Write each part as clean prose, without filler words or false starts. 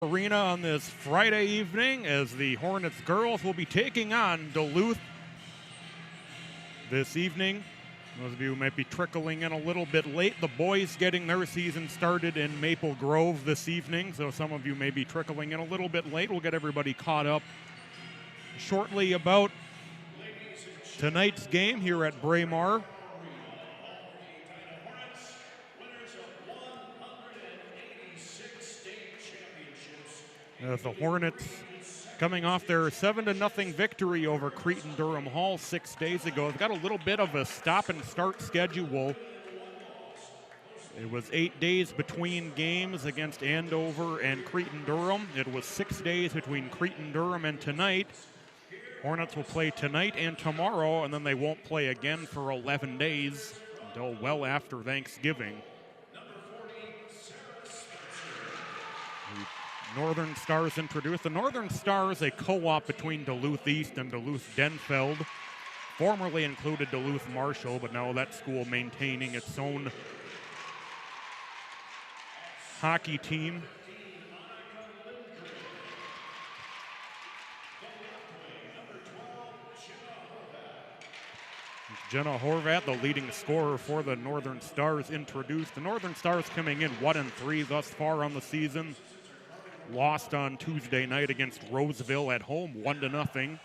Arena on this Friday evening as the Hornets girls will be taking on Duluth this evening. Those of you who might be trickling in a little bit late, the boys getting their season started in Maple Grove this evening, so some of you may be trickling in a little bit late. We'll get everybody caught up shortly about tonight's game here at Braemar. As the Hornets coming off their 7-0 victory over Cretin-Durham Hall 6 days ago. They've got a little bit of a stop-and-start schedule. It was 8 days between games against Andover and Cretin-Durham. It was 6 days between Cretin-Durham and tonight. Hornets will play tonight and tomorrow, and then they won't play again for 11 days until well after Thanksgiving. Northern Stars introduced. The Northern Stars, a co-op between Duluth East and Duluth Denfeld. Formerly included Duluth Marshall, but now that school maintaining its own hockey team. Jenna Horvat, the leading scorer for the Northern Stars, introduced. The Northern Stars coming in 1-3 thus far on the season. Lost on Tuesday night against Roseville at home, 1-0.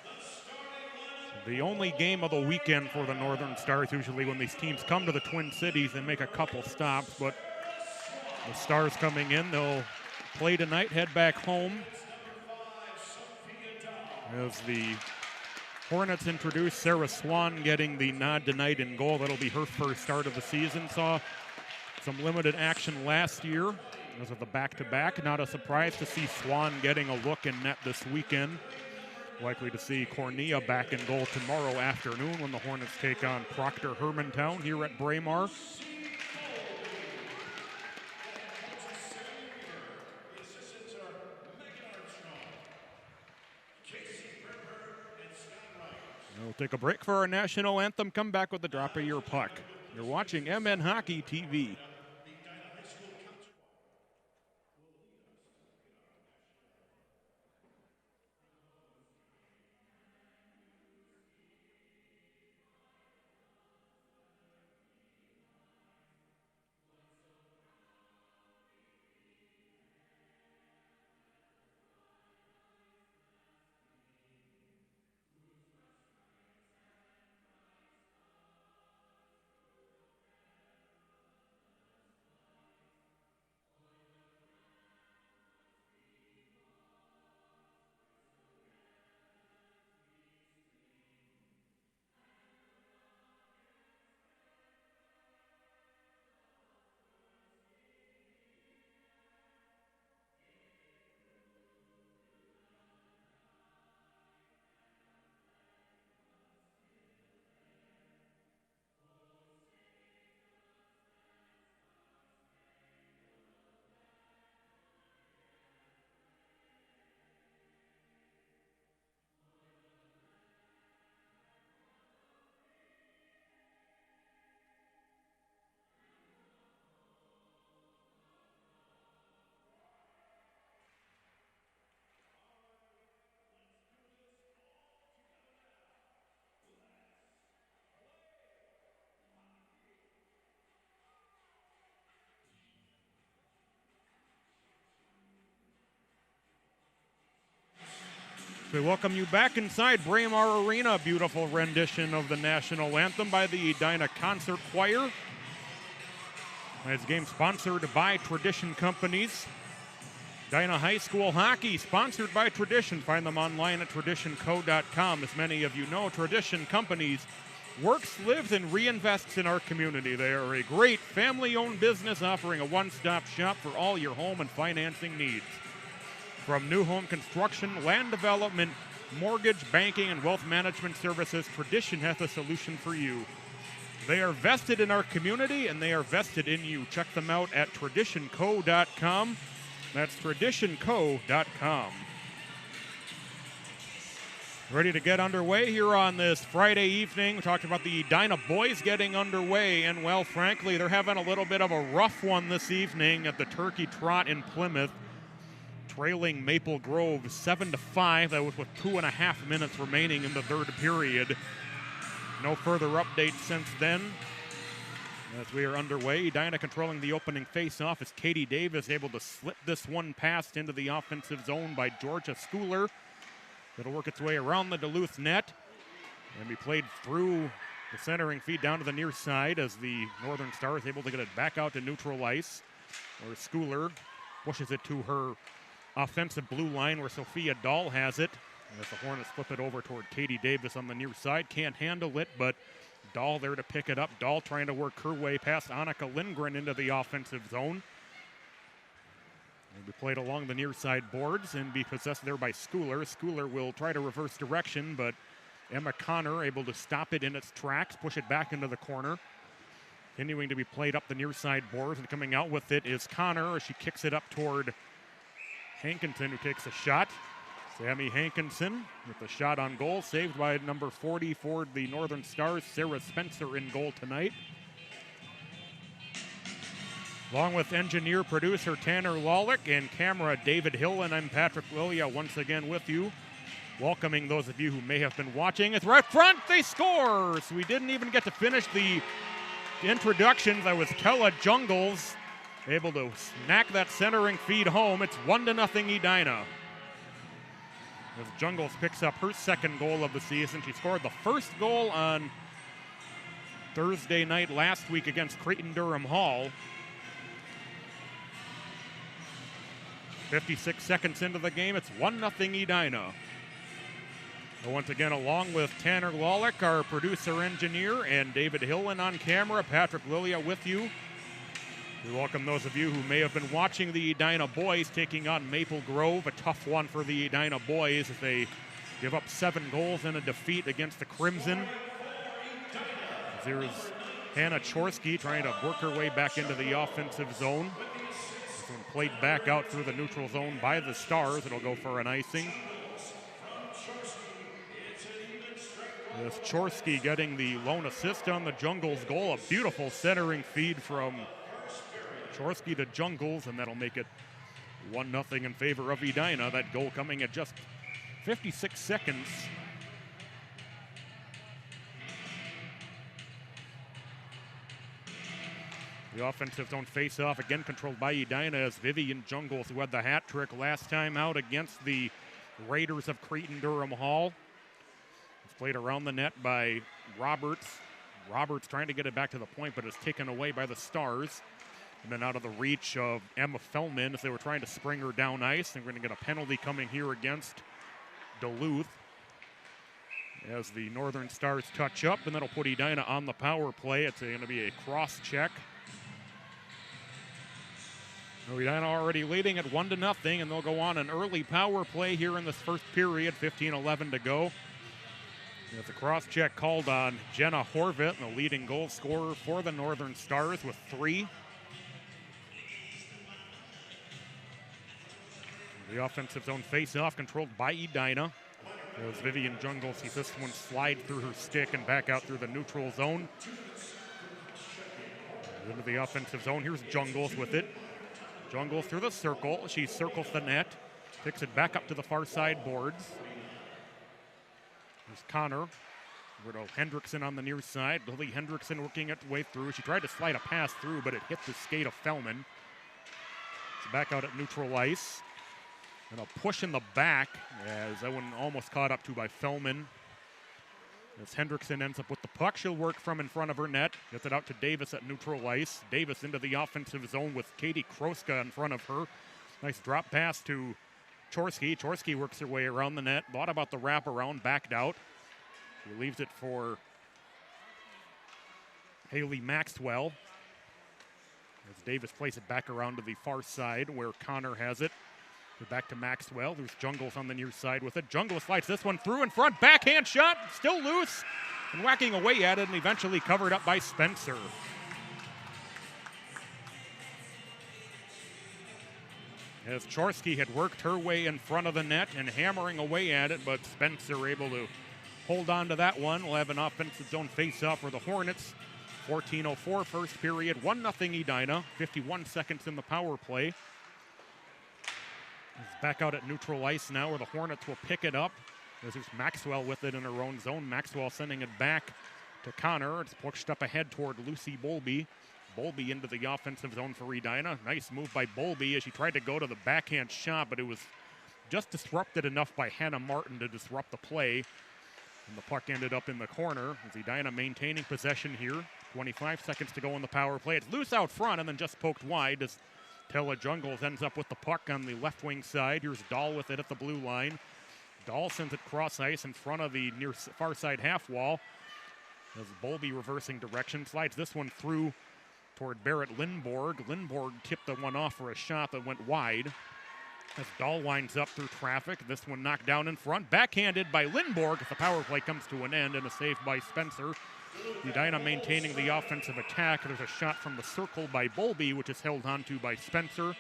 The only game of the weekend for the Northern Stars, usually when these teams come to the Twin Cities and make a couple stops, but the Stars coming in, they'll play tonight, head back home. As the Hornets introduced, Sarah Swan getting the nod tonight in goal. That'll be her first start of the season. Saw some limited action last year. Because of the back-to-back, not a surprise to see Swan getting a look in net this weekend. Likely to see Cornea back in goal tomorrow afternoon when the Hornets take on Proctor Hermantown here at Braemar. We'll take a break for our national anthem. Come back with the drop of your puck. You're watching MN Hockey TV. We welcome you back inside Braemar Arena. Beautiful rendition of the national anthem by the Edina Concert Choir. Tonight's game sponsored by Tradition Companies. Edina High School Hockey sponsored by Tradition. Find them online at traditionco.com. As many of you know, Tradition Companies works, lives, and reinvests in our community. They are a great family-owned business offering a one-stop shop for all your home and financing needs. From new home construction, land development, mortgage, banking, and wealth management services, Tradition has a solution for you. They are vested in our community, and they are vested in you. Check them out at traditionco.com. That's traditionco.com. Ready to get underway here on this Friday evening. We talked about the Edina boys getting underway, and well, frankly, they're having a little bit of a rough one this evening at the Turkey Trot in Plymouth. trailing Maple Grove 7-5. That was with 2.5 minutes remaining in the third period. No further updates since then. As we are underway, Edina controlling the opening face-off as Katie Davis able to slip this one past into the offensive zone by Georgia Schooler. It'll work its way around the Duluth net and be played through the centering feed down to the near side as the Northern Stars able to get it back out to neutral ice, where Schooler pushes it to her offensive blue line where Sophia Dahl has it. And as the Hornets flip it over toward Katie Davis on the near side, can't handle it, but Dahl there to pick it up. Dahl trying to work her way past Annika Lindgren into the offensive zone. And be played along the near side boards and be possessed there by Schooler. Schooler will try to reverse direction, but Emma Connor able to stop it in its tracks, push it back into the corner. Continuing to be played up the near side boards, and coming out with it is Connor as she kicks it up toward Hankinson, who takes a shot. Sammy Hankinson with the shot on goal, saved by number 40 for the Northern Stars, Sarah Spencer, in goal tonight. Along with engineer, producer Tanner Lawlick and camera David Hill, and I'm Patrick Lilia once again with you, welcoming those of you who may have been watching. It's right front, they score! So we didn't even get to finish the introductions. That was Kella Jungles able to smack that centering feed home. It's 1-0 Edina. As Jungles picks up her second goal of the season. She scored the first goal on Thursday night last week against Creighton-Durham Hall. 56 seconds into the game, it's 1-0 Edina. So once again, along with Tanner Lawlick, our producer-engineer, and David Hillen on camera, Patrick Lilia with you. We welcome those of you who may have been watching the Edina boys taking on Maple Grove, a tough one for the Edina boys as they give up 7 goals in a defeat against the Crimson. There's Hannah Chorsky trying to work her way back into the offensive zone. This one played back out through the neutral zone by the Stars. It'll go for an icing. With Chorsky getting the lone assist on the Jungles goal. A beautiful centering feed from Chorsky to Jungles, and that'll make it 1-0 in favor of Edina. That goal coming at just 56 seconds. The offensive zone face-off, again controlled by Edina, as Vivian Jungles, who had the hat trick last time out against the Raiders of Creighton-Durham Hall. It's played around the net by Roberts. Roberts trying to get it back to the point, but is taken away by the Stars. And then out of the reach of Emma Fellman as they were trying to spring her down ice. And we're going to get a penalty coming here against Duluth as the Northern Stars touch up, and that'll put Edina on the power play. It's going to be a cross check. Edina already leading at 1-0, and they'll go on an early power play here in this first period, 15-11 to go. There's a cross check called on Jenna Horvath, the leading goal scorer for the Northern Stars with 3. The offensive zone face-off controlled by Edina. As Vivian Jungles sees this one slide through her stick and back out through the neutral zone. Into the offensive zone, here's Jungles with it. Jungles through the circle, she circles the net, picks it back up to the far side boards. There's Connor. Roberto Hendrickson on the near side. Lily Hendrickson working its way through. She tried to slide a pass through, but it hit the skate of Fellman. It's back out at neutral ice. And a push in the back as that one almost caught up to by Fellman. As Hendrickson ends up with the puck, she'll work from in front of her net. Gets it out to Davis at neutral ice. Davis into the offensive zone with Katie Kroska in front of her. Nice drop pass to Chorsky. Chorsky works her way around the net. Thought about the wraparound, backed out. She leaves it for Haley Maxwell. As Davis plays it back around to the far side where Connor has it. Back to Maxwell. There's Jungles on the near side with it. Jungles slides this one through in front. Backhand shot. Still loose. And whacking away at it and eventually covered up by Spencer. As Chorsky had worked her way in front of the net and hammering away at it, but Spencer able to hold on to that one. We'll have an offensive zone face-off for the Hornets. 14:04 first period. 1-0 Edina. 51 seconds in the power play. It's back out at neutral ice now where the Hornets will pick it up. There's Maxwell with it in her own zone. Maxwell sending it back to Connor. It's pushed up ahead toward Lucy Bolby. Bolby into the offensive zone for Edina. Nice move by Bolby as she tried to go to the backhand shot, but it was just disrupted enough by Hannah Martin to disrupt the play. And the puck ended up in the corner as Edina maintaining possession here. 25 seconds to go on the power play. It's loose out front and then just poked wide as Tella Jungles ends up with the puck on the left wing side. Here's Dahl with it at the blue line. Dahl sends it cross ice in front of the near far side half wall. As Bolby reversing direction, slides this one through toward Barrett Lindborg. Lindborg tipped the one off for a shot that went wide. As Dahl winds up through traffic, this one knocked down in front. Backhanded by Lindborg as the power play comes to an end and a save by Spencer. Edina maintaining the offensive attack. There's a shot from the circle by Bolby, which is held onto by Spencer.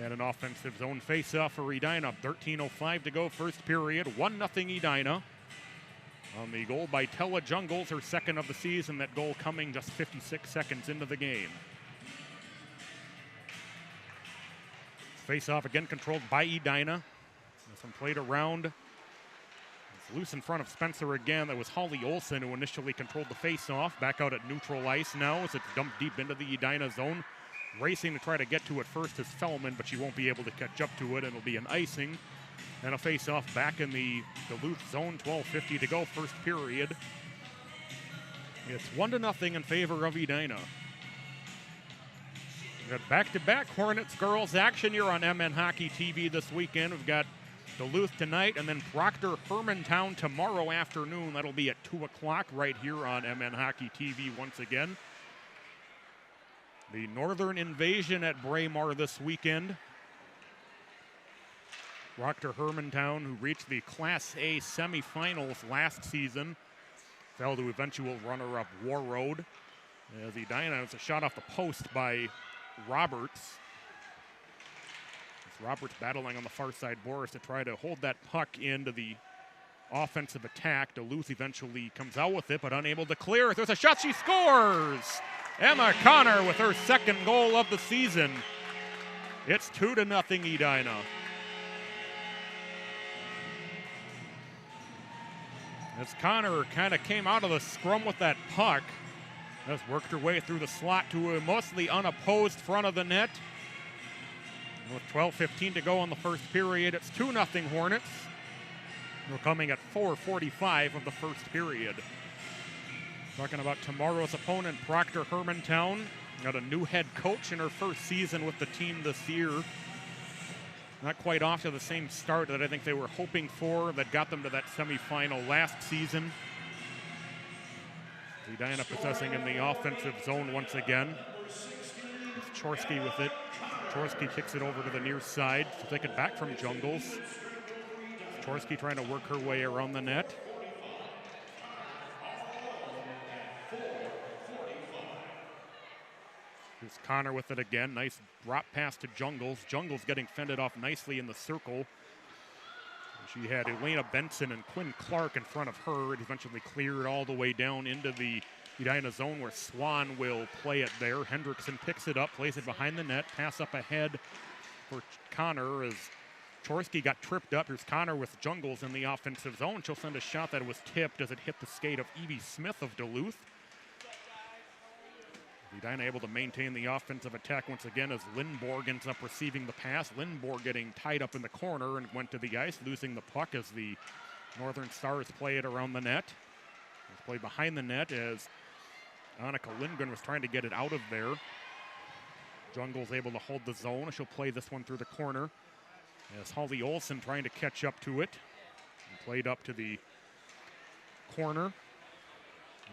And an offensive zone face-off for Edina. 13:05 to go, first period. 1-0 Edina. On the goal by Tella Jungles, her second of the season. That goal coming just 56 seconds into the game. Face-off again controlled by Edina. This one played around. It's loose in front of Spencer again. That was Holly Olsen who initially controlled the face-off. Back out at neutral ice now as it's dumped deep into the Edina zone. Racing to try to get to it first is Fellman, but she won't be able to catch up to it. It'll be an icing. And a face-off back in the Duluth zone. 12:50 to go, first period. It's 1-0 in favor of Edina. We've got back-to-back Hornets girls action here on MN Hockey TV this weekend. We've got Duluth tonight and then Proctor Hermantown tomorrow afternoon. That'll be at 2 o'clock right here on MN Hockey TV once again. The Northern Invasion at Braemar this weekend. Proctor Hermantown, who reached the Class A semifinals last season, fell to eventual runner-up Warroad. As Edina has a shot off the post by Roberts. It's Roberts battling on the far side boards to try to hold that puck into the offensive attack. Duluth eventually comes out with it, but unable to clear it. There's a shot, she scores! Emma Connor with her second goal of the season. It's 2-0 Edina. As Connor kind of came out of the scrum with that puck, has worked her way through the slot to a mostly unopposed front of the net. And with 12:15 to go in the first period, it's 2-0 Hornets. We're coming at 4:45 of the first period. Talking about tomorrow's opponent, Proctor Hermantown. Got a new head coach in her first season with the team this year. Not quite off to the same start that I think they were hoping for that got them to that semifinal last season. Edina possessing in the offensive zone once again. It's Chorsky with it. Chorsky kicks it over to the near side. She'll take it back from Jungles. Chorsky trying to work her way around the net. Here's Connor with it again. Nice drop pass to Jungles. Jungles getting fended off nicely in the circle. She had Elena Benson and Quinn Clark in front of her. It eventually cleared all the way down into the Edina zone where Swan will play it there. Hendrickson picks it up, plays it behind the net. Pass up ahead for Connor as Chorsky got tripped up. Here's Connor with Jungles in the offensive zone. She'll send a shot that was tipped as it hit the skate of Evie Smith of Duluth. Edina able to maintain the offensive attack once again as Lindborg ends up receiving the pass. Lindborg getting tied up in the corner and went to the ice, losing the puck as the Northern Stars play it around the net. It's played behind the net as Annika Lindgren was trying to get it out of there. Jungle's able to hold the zone. She'll play this one through the corner as Holly Olsen trying to catch up to it. And played up to the corner.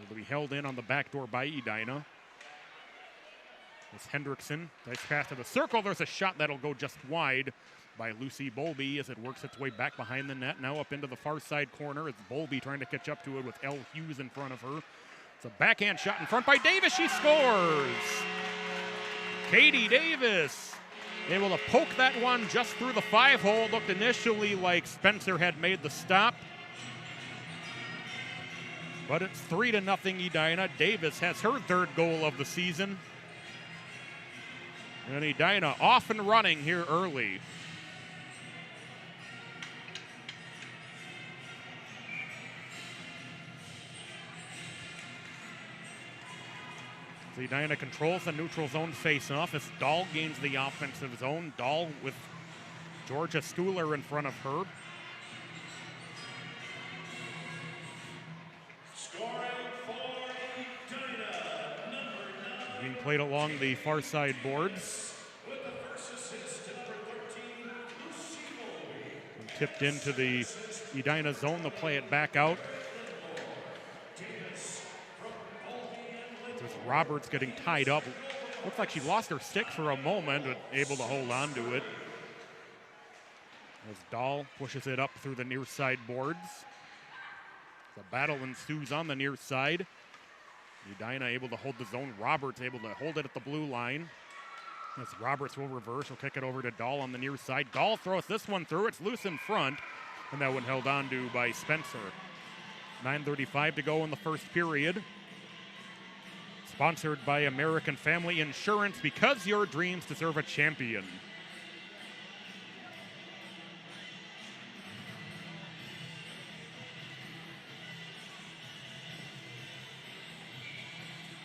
It'll be held in on the back door by Edina. It's Hendrickson. Nice pass to the circle. There's a shot that'll go just wide by Lucy Bolby as it works its way back behind the net. Now up into the far side corner. It's Bolby trying to catch up to it with Elle Hughes in front of her. It's a backhand shot in front by Davis. She scores! Katie Davis able to poke that one just through the 5-hole. Looked initially like Spencer had made the stop. But it's 3-0 Edina. Davis has her third goal of the season. And Edina off and running here early. So Edina controls the neutral zone face-off as Dahl gains the offensive zone. Dahl with Georgia Stuhler in front of her. Being played along the far side boards. And tipped into the Edina zone. They'll play it back out. With Roberts getting tied up. Looks like she lost her stick for a moment, but able to hold on to it. As Dahl pushes it up through the near side boards. The battle ensues on the near side. Edina able to hold the zone. Roberts able to hold it at the blue line. As Roberts will reverse, he'll kick it over to Dahl on the near side. Dahl throws this one through. It's loose in front, and that one held on to by Spencer. 9:35 to go in the first period. Sponsored by American Family Insurance, because your dreams deserve a champion.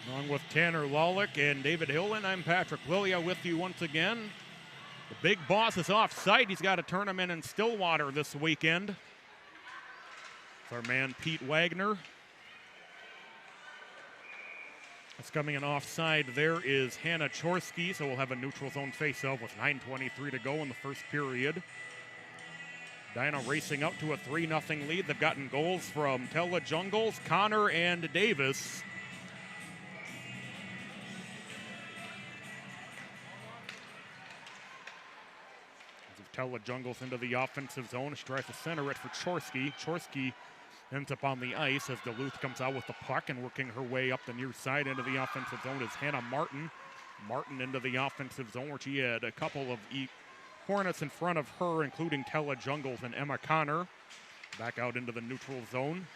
Along with Tanner Lawlick and David Hillen, I'm Patrick Lilia with you once again. The big boss is off site. He's got a tournament in Stillwater this weekend. It's our man Pete Wagner. It's coming in offside. There is Hannah Chorsky, so we'll have a neutral zone face-off with 9:23 to go in the first period. Edina racing up to a 3-0 lead. They've gotten goals from Tella Jungles, Connor, and Davis. Tella Jungles into the offensive zone. She tries to center it for Chorsky. Chorsky ends up on the ice as Duluth comes out with the puck, and working her way up the near side into the offensive zone is Hannah Martin. Martin into the offensive zone, where she had a couple of Hornets in front of her, including Tella Jungles and Emma Connor. Back out into the neutral zone.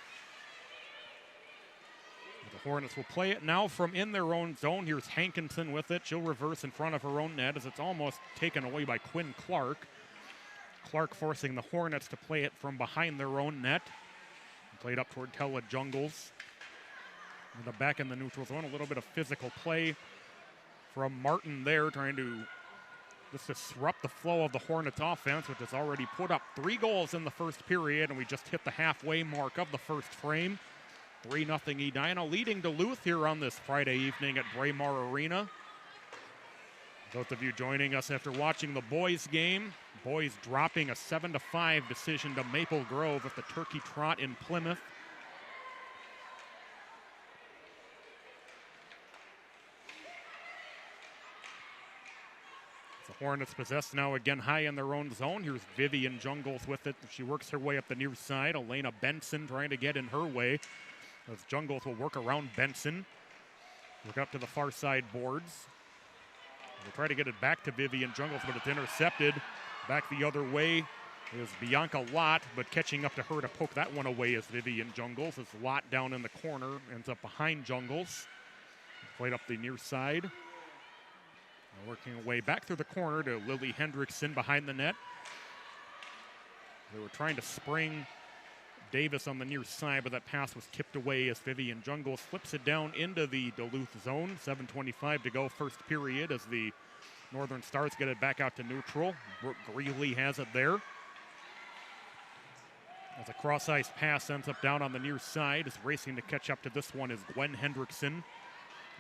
The Hornets will play it now from in their own zone. Here's Hankinson with it. She'll reverse in front of her own net as it's almost taken away by Quinn Clark. Clark forcing the Hornets to play it from behind their own net. Played up toward Tella Jungles. And back in the neutral zone, a little bit of physical play from Martin there, trying to just disrupt the flow of the Hornets offense, which has already put up 3 goals in the first period, and we just hit the halfway mark of the first frame. 3-0 Edina leading Duluth here on this Friday evening at Braemar Arena. Those of you joining us after watching the boys game, boys dropping a 7-5 decision to Maple Grove at the Turkey Trot in Plymouth. The Hornets possessed now again high in their own zone. Here's Vivian Jungles with it. She works her way up the near side. Elena Benson trying to get in her way. As Jungles will work around Benson. Work up to the far side boards. We'll try to get it back to Vivian Jungles, but it's intercepted. Back the other way is Bianca Lott, but catching up to her to poke that one away is Vivian Jungles. It's Lott down in the corner, ends up behind Jungles. Played up the near side. Working away back through the corner to Lily Hendrickson behind the net. They were trying to spring Davis on the near side, but that pass was tipped away as Vivian Jungles flips it down into the Duluth zone. 7:25 to go first period as the Northern Stars get it back out to neutral. Brooke Greeley has it there. As a cross-ice pass ends up down on the near side, is racing to catch up to this one is Gwen Hendrickson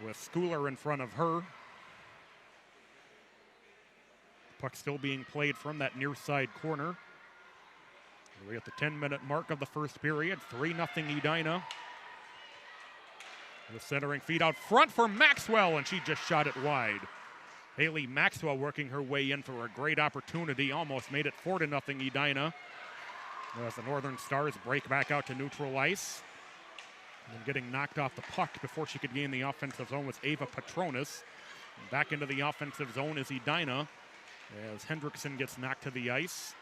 with Schooler in front of her. Puck still being played from that near side corner. We're at the 10-minute mark of the first period. 3-0 Edina. The centering feed out front for Maxwell, and she just shot it wide. Haley Maxwell working her way in for a great opportunity. Almost made it 4-0 Edina. As the Northern Stars break back out to neutral ice. And getting knocked off the puck before she could gain the offensive zone was Ava Patronis. Back into the offensive zone is Edina as Hendrickson gets knocked to the ice.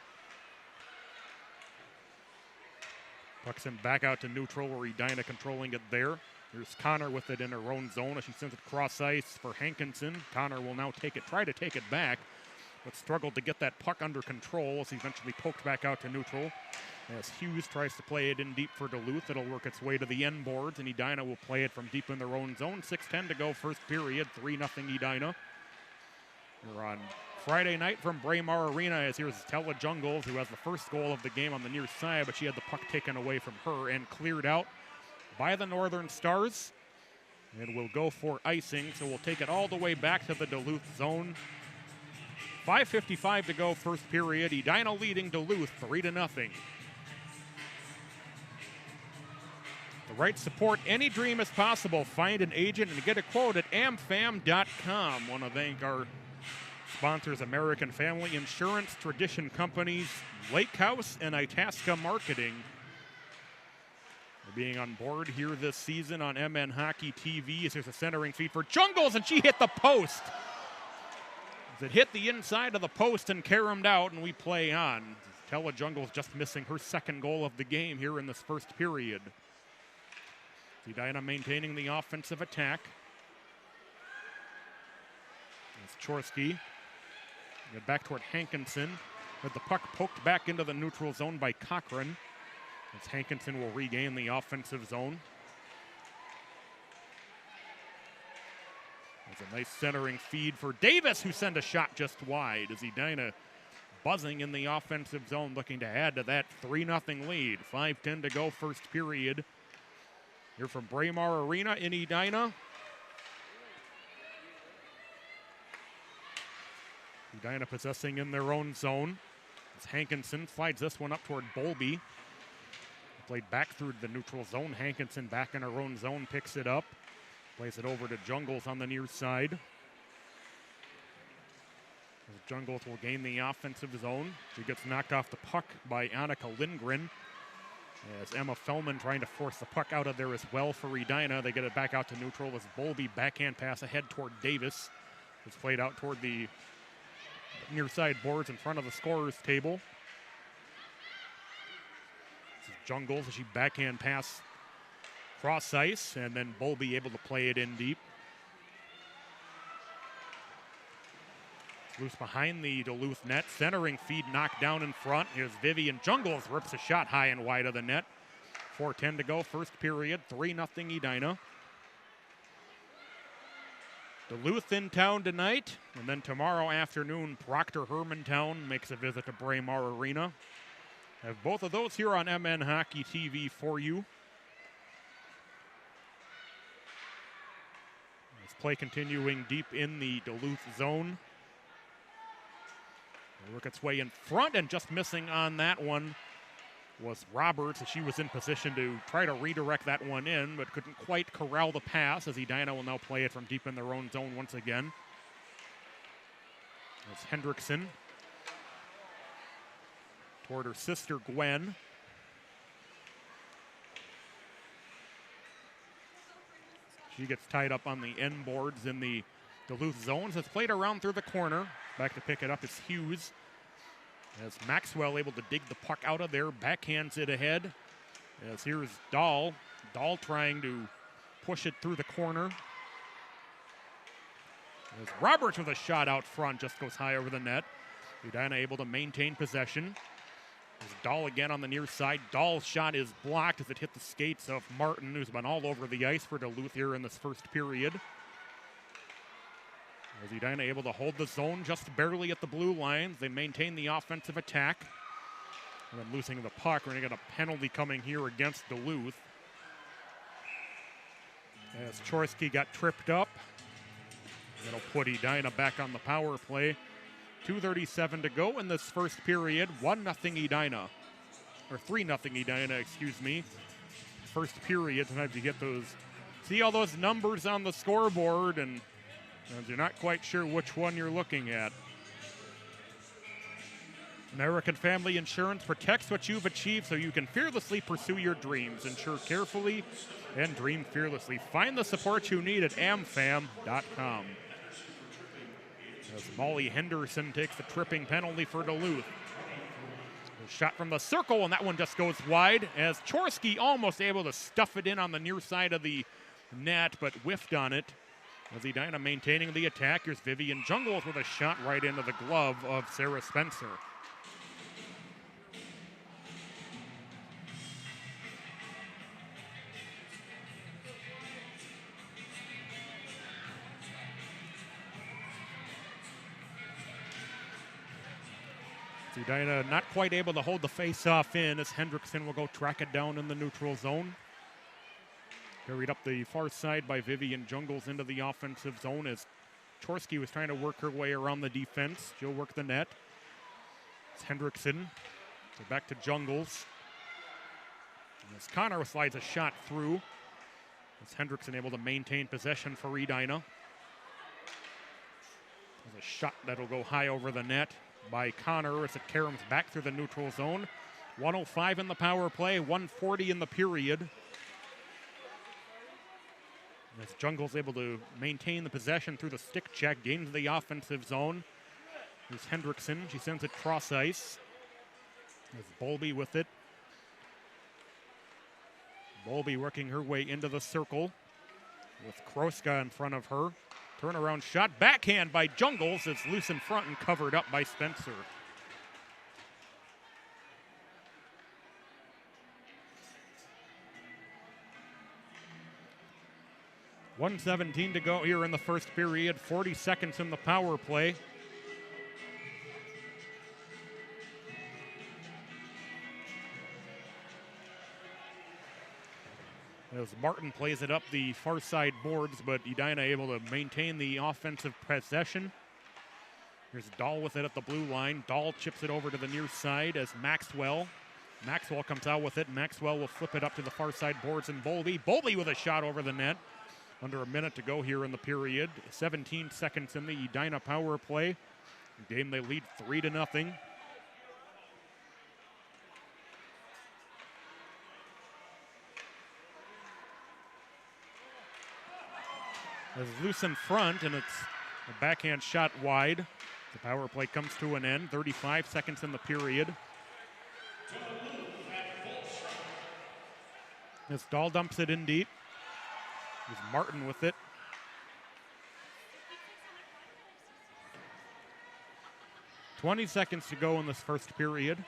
Puck's in back out to neutral where Edina controlling it there. Here's Connor with it in her own zone as she sends it cross ice for Hankinson. Connor will now try to take it back, but struggled to get that puck under control as he eventually poked back out to neutral. As Hughes tries to play it in deep for Duluth, it'll work its way to the end boards, and Edina will play it from deep in their own zone. 6:10 to go, first period, 3-0 Edina. We're on Friday night from Braemar Arena, as here's Stella Jungles, who has the first goal of the game on the near side, but she had the puck taken away from her and cleared out by the Northern Stars. And we'll go for icing, so we'll take it all the way back to the Duluth zone. 5:55 to go, first period. Edina leading Duluth 3-0. The right support, any dream is possible. Find an agent and get a quote at amfam.com. Want to thank our sponsors, American Family Insurance, Tradition Companies, Lake House, and Itasca Marketing. We're being on board here this season on MN Hockey TV. As there's a centering feed for Jungles, and she hit the post. As it hit the inside of the post and caromed out, and we play on. Stella Jungles just missing her second goal of the game here in this first period. Edina maintaining the offensive attack. It's Chorsky. Get back toward Hankinson. With the puck poked back into the neutral zone by Cochran. As Hankinson will regain the offensive zone. There's a nice centering feed for Davis, who sent a shot just wide. As Edina buzzing in the offensive zone, looking to add to that 3-0 lead. 5:10 to go, first period. Here from Braemar Arena in Edina. Edina possessing in their own zone. As Hankinson slides this one up toward Bowlby. Played back through the neutral zone. Hankinson back in her own zone, picks it up. Plays it over to Jungles on the near side. As Jungles will gain the offensive zone. She gets knocked off the puck by Annika Lindgren. As Emma Fellman trying to force the puck out of there as well for Edina. They get it back out to neutral as Bowlby backhand pass ahead toward Davis. It's played out toward the near side boards in front of the scorer's table. This is Jungles as she backhand pass cross ice, and then Bowlby able to play it in deep. Loose behind the Duluth net. Centering feed knocked down in front. Here's Vivian Jungles, rips a shot high and wide of the net. 4:10 to go, first period, 3-0 Edina. Duluth in town tonight, and then tomorrow afternoon, Proctor Hermantown makes a visit to Braemar Arena. Have both of those here on MN Hockey TV for you. This play continuing deep in the Duluth zone. Work its way in front, and just missing on that one was Roberts. She was in position to try to redirect that one in, but couldn't quite corral the pass, as Edina will now play it from deep in their own zone once again. It's Hendrickson toward her sister Gwen. She gets tied up on the end boards in the Duluth zones. It's played around through the corner. Back to pick it up is Hughes. As Maxwell able to dig the puck out of there, backhands it ahead. As here's Dahl. Dahl trying to push it through the corner. As Roberts with a shot out front, just goes high over the net. Edina able to maintain possession. There's Dahl again on the near side. Dahl's shot is blocked as it hit the skates of Martin, who's been all over the ice for Duluth here in this first period. As Edina able to hold the zone just barely at the blue lines. They maintain the offensive attack. And then losing the puck, we're going to get a penalty coming here against Duluth. As Chorsky got tripped up. That'll put Edina back on the power play. 2:37 to go in this first period. 1-0 Edina. Or 3-0 Edina, excuse me. First period, sometimes you get those, see all those numbers on the scoreboard, and you're not quite sure which one you're looking at. American Family Insurance protects what you've achieved so you can fearlessly pursue your dreams. Insure carefully and dream fearlessly. Find the support you need at amfam.com. As Molly Henderson takes the tripping penalty for Duluth. A shot from the circle, and that one just goes wide as Chorsky almost able to stuff it in on the near side of the net, but whiffed on it. As Edina maintaining the attack, here's Vivian Jungles with a shot right into the glove of Sarah Spencer. Edina not quite able to hold the face-off in as Hendrickson will go track it down in the neutral zone. Carried up the far side by Vivian Jungles into the offensive zone as Chorsky was trying to work her way around the defense. She'll work the net. It's Hendrickson. So back to Jungles. And as Connor slides a shot through, as Hendrickson able to maintain possession for Edina. There's a shot that'll go high over the net by Connor as it caroms back through the neutral zone. 1:05 in the power play, 1:40 in the period. As Jungles able to maintain the possession through the stick check, gains the offensive zone. Here's Hendrickson, she sends it cross ice. There's Bowlby with it. Bowlby working her way into the circle with Kroska in front of her. Turnaround shot, backhand by Jungles. It's loose in front and covered up by Spencer. .117 to go here in the first period. 40 seconds in the power play. As Martin plays it up the far side boards, but Edina able to maintain the offensive possession. Here's Dahl with it at the blue line. Dahl chips it over to the near side as Maxwell comes out with it. Maxwell will flip it up to the far side boards and Bowlby with a shot over the net. Under a minute to go here in the period. 17 seconds in the Edina power play. Game they lead 3-0. It's loose in front, and it's a backhand shot wide. The power play comes to an end. 35 seconds in the period. As Dahl dumps it in deep. There's Martin with it. .20 seconds to go in this first period.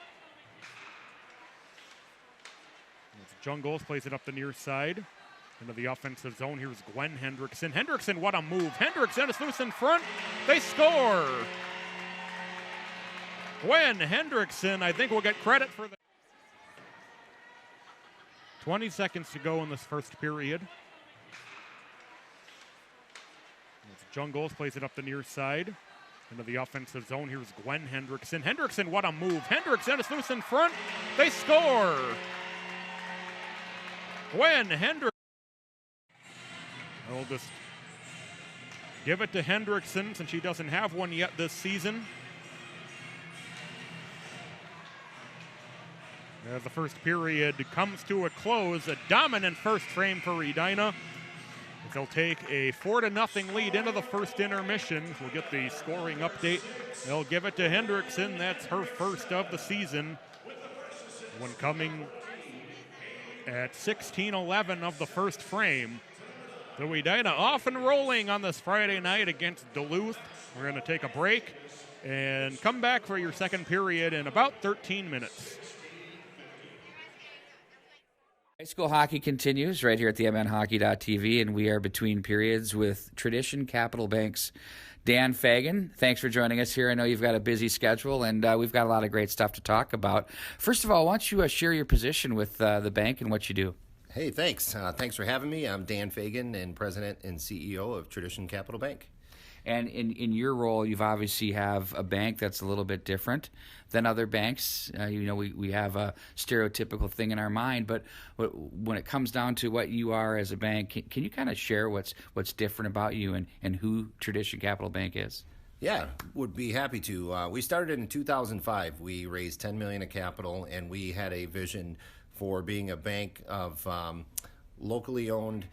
As Jungles plays it up the near side. Into the offensive zone, here's Gwen Hendrickson. Hendrickson, what a move. Hendrickson is loose in front. They score. Gwen Hendrickson, I think we'll get credit for that. 20 seconds to go in this first period. As Jungles plays it up the near side. Into the offensive zone, here's Gwen Hendrickson. Hendrickson, what a move. Hendrickson is loose in front. They score. Gwen Hendrickson. We'll just give it to Hendrickson since she doesn't have one yet this season. As the first period comes to a close, a dominant first frame for Edina. They'll take a 4-0 lead into the first intermission. We'll get the scoring update. They'll give it to Hendrickson. That's her first of the season. One coming at 16:11 of the first frame. So Edina off and rolling on this Friday night against Duluth. We're going to take a break and come back for your second period in about 13 minutes. High school hockey continues right here at the MNHockey.tv, and we are between periods with Tradition Capital Bank's Dan Fagan. Thanks for joining us here. I know you've got a busy schedule, and we've got a lot of great stuff to talk about. First of all, why don't you share your position with the bank and what you do? Hey, thanks. Thanks for having me. I'm Dan Fagan, and President and CEO of Tradition Capital Bank. And in your role, you've obviously have a bank that's a little bit different than other banks. We have a stereotypical thing in our mind, but when it comes down to what you are as a bank, can you kind of share what's different about you and who Tradition Capital Bank is? Yeah, would be happy to. We started in 2005. We raised $10 million of capital, and we had a vision for being a bank of locally owned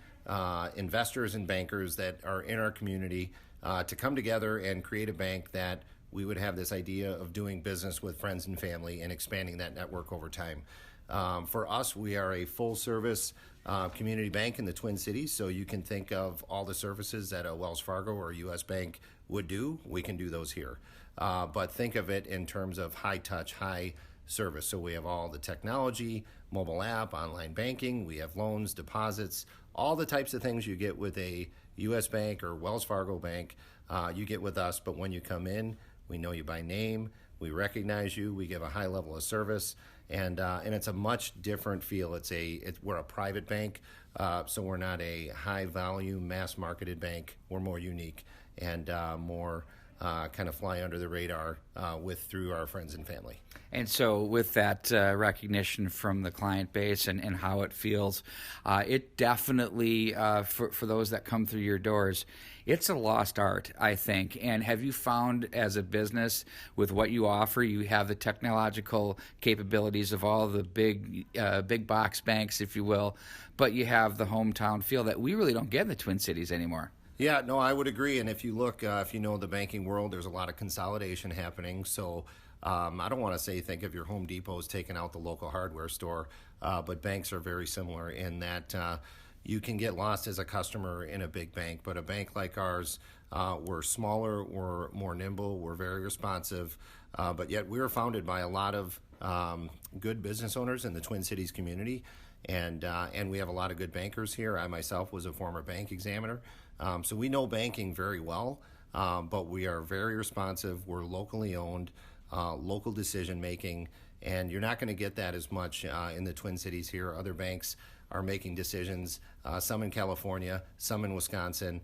investors and bankers that are in our community to come together and create a bank that we would have this idea of doing business with friends and family and expanding that network over time. For us, we are a full-service community bank in the Twin Cities, so you can think of all the services that a Wells Fargo or a U.S. bank would do. We can do those here. But think of it in terms of high touch, high service. So we have all the technology, mobile app, online banking. We have loans, deposits, all the types of things you get with a U.S. bank or Wells Fargo bank, you get with us. But when you come in, we know you by name. We recognize you. We give a high level of service, and it's a much different feel. We're a private bank, so we're not a high value mass marketed bank. We're more unique and more kind of fly under the radar through our friends and family. And so with that recognition from the client base and how it feels, it definitely, for those that come through your doors, it's a lost art, I think. And have you found as a business with what you offer, you have the technological capabilities of all the big box banks, if you will, but you have the hometown feel that we really don't get in the Twin Cities anymore? Yeah, no, I would agree. And if you look, if you know the banking world, there's a lot of consolidation happening. So I don't want to say think of your Home Depot's taking out the local hardware store, but banks are very similar in that you can get lost as a customer in a big bank. But a bank like ours, we're smaller, we're more nimble, we're very responsive, but yet we were founded by a lot of good business owners in the Twin Cities community. And we have a lot of good bankers here. I myself was a former bank examiner. So we know banking very well, but we are very responsive. We're locally owned, local decision making, and you're not going to get that as much in the Twin Cities here. Other banks are making decisions, some in California, some in Wisconsin,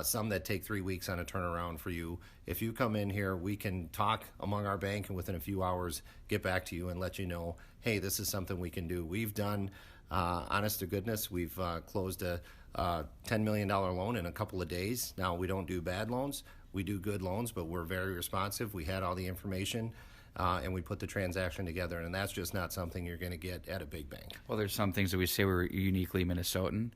some that take 3 weeks on a turnaround for you. If you come in here, we can talk among our bank and within a few hours get back to you and let you know, hey, this is something we can do. We've done, honest to goodness, we've closed a $10 million loan in a couple of days. Now, we don't do bad loans. We do good loans, but we're very responsive. We had all the information, and we put the transaction together, and that's just not something you're going to get at a big bank. Well, there's some things that we say we're uniquely Minnesotan,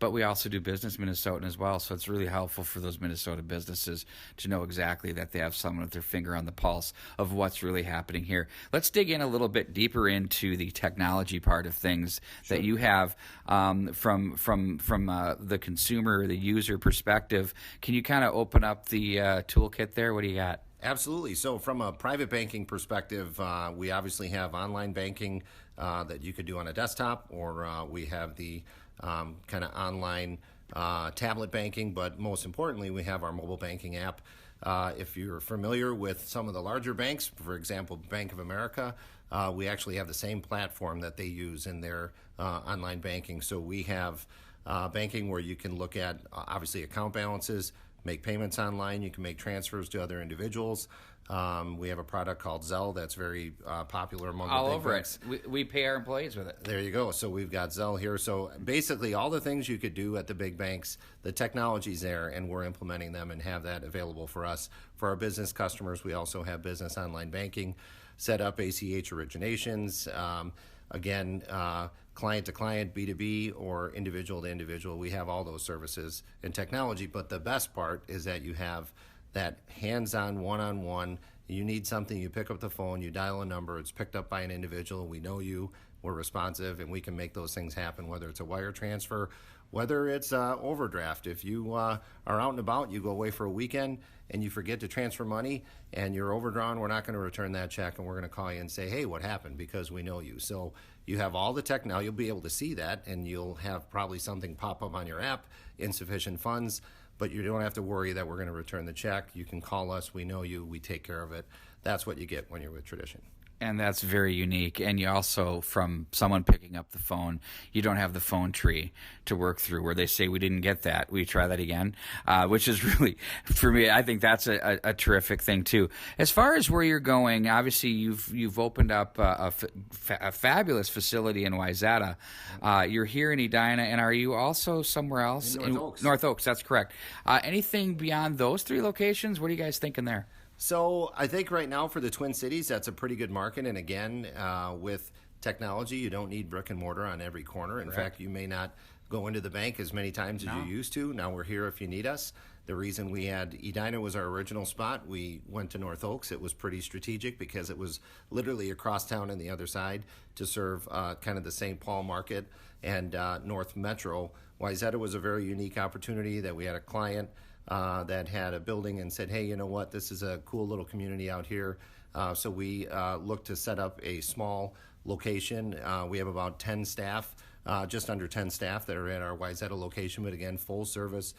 but we also do business Minnesotan as well, so it's really helpful for those Minnesota businesses to know exactly that they have someone with their finger on the pulse of what's really happening here. Let's dig in a little bit deeper into the technology part of things that you have from the consumer, the user perspective. Can you kind of open up the toolkit there? What do you got? Absolutely. So from a private banking perspective, we obviously have online banking that you could do on a desktop, or we have the kind of online tablet banking, but most importantly, we have our mobile banking app. If you're familiar with some of the larger banks, for example, Bank of America, we actually have the same platform that they use in their online banking. So we have banking where you can look at, obviously, account balances, make payments online. You can make transfers to other individuals. We have a product called Zelle that's very popular among all the big over banks. We pay our employees with it. There you go. So we've got Zelle here. So basically all the things you could do at the big banks, the technology's there, and we're implementing them and have that available for us. For our business customers, we also have business online banking, set up ACH originations, again, client to client, B2B, or individual to individual. We have all those services and technology, but the best part is that you have that hands-on, one-on-one. You need something, you pick up the phone, you dial a number, it's picked up by an individual, we know you, we're responsive, and we can make those things happen, whether it's a wire transfer, whether it's overdraft. If you are out and about, you go away for a weekend, and you forget to transfer money, and you're overdrawn, we're not going to return that check, and we're going to call you and say, hey, what happened? Because we know you. So you have all the tech now. You'll be able to see that, and you'll have probably something pop up on your app, insufficient funds, but you don't have to worry that we're going to return the check. You can call us. We know you. We take care of it. That's what you get when you're with Tradition. And that's very unique. And you also, from someone picking up the phone, you don't have the phone tree to work through where they say, we didn't get that. We try that again, which is really, for me, I think that's a terrific thing too. As far as where you're going, obviously you've opened up a fabulous facility in Wayzata. You're here in Edina, and are you also somewhere else? In North Oaks. North Oaks, that's correct. Anything beyond those three locations? What are you guys thinking there? So I think right now for the Twin Cities, that's a pretty good market. And again, with technology, you don't need brick and mortar on every corner. In fact, you may not go into the bank as many times as you used to. Now we're here if you need us. The reason we had Edina was our original spot. We went to North Oaks. It was pretty strategic because it was literally across town on the other side to serve kind of the St. Paul market and North Metro. Wayzata was a very unique opportunity that we had a client that had a building and said, hey, you know what, this is a cool little community out here. So we looked to set up a small location. We have about 10 staff, just under 10 staff that are at our Wayzata location, but again, full service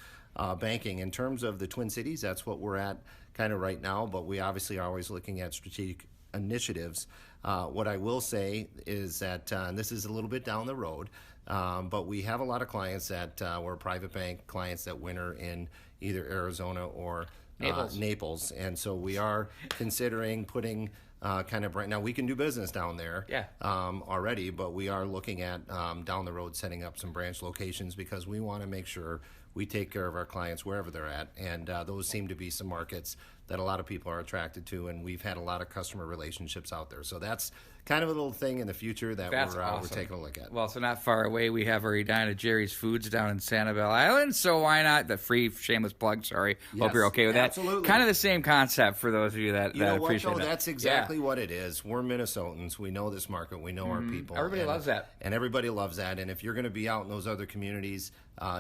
banking. In terms of the Twin Cities, that's what we're at kind of right now, but we obviously are always looking at strategic initiatives. What I will say is that, and this is a little bit down the road, but we have a lot of clients that were private bank clients that winter in either Arizona or Naples. And so we are considering putting kind of now we can do business down there already, but we are looking at down the road setting up some branch locations because we want to make sure we take care of our clients wherever they're at. And those seem to be some markets that a lot of people are attracted to, and we've had a lot of customer relationships out there. So that's kind of a little thing in the future that we're taking a look at. Well, so not far away, we have our Edina Jerry's Foods down in Sanibel Island, so why not? The free shameless plug, sorry. Yes, hope you're okay with that. Absolutely. Kind of the same concept for those of you that appreciate that. That's exactly what it is. We're Minnesotans. We know this market. We know our people. Everybody loves that. And everybody loves that. And if you're going to be out in those other communities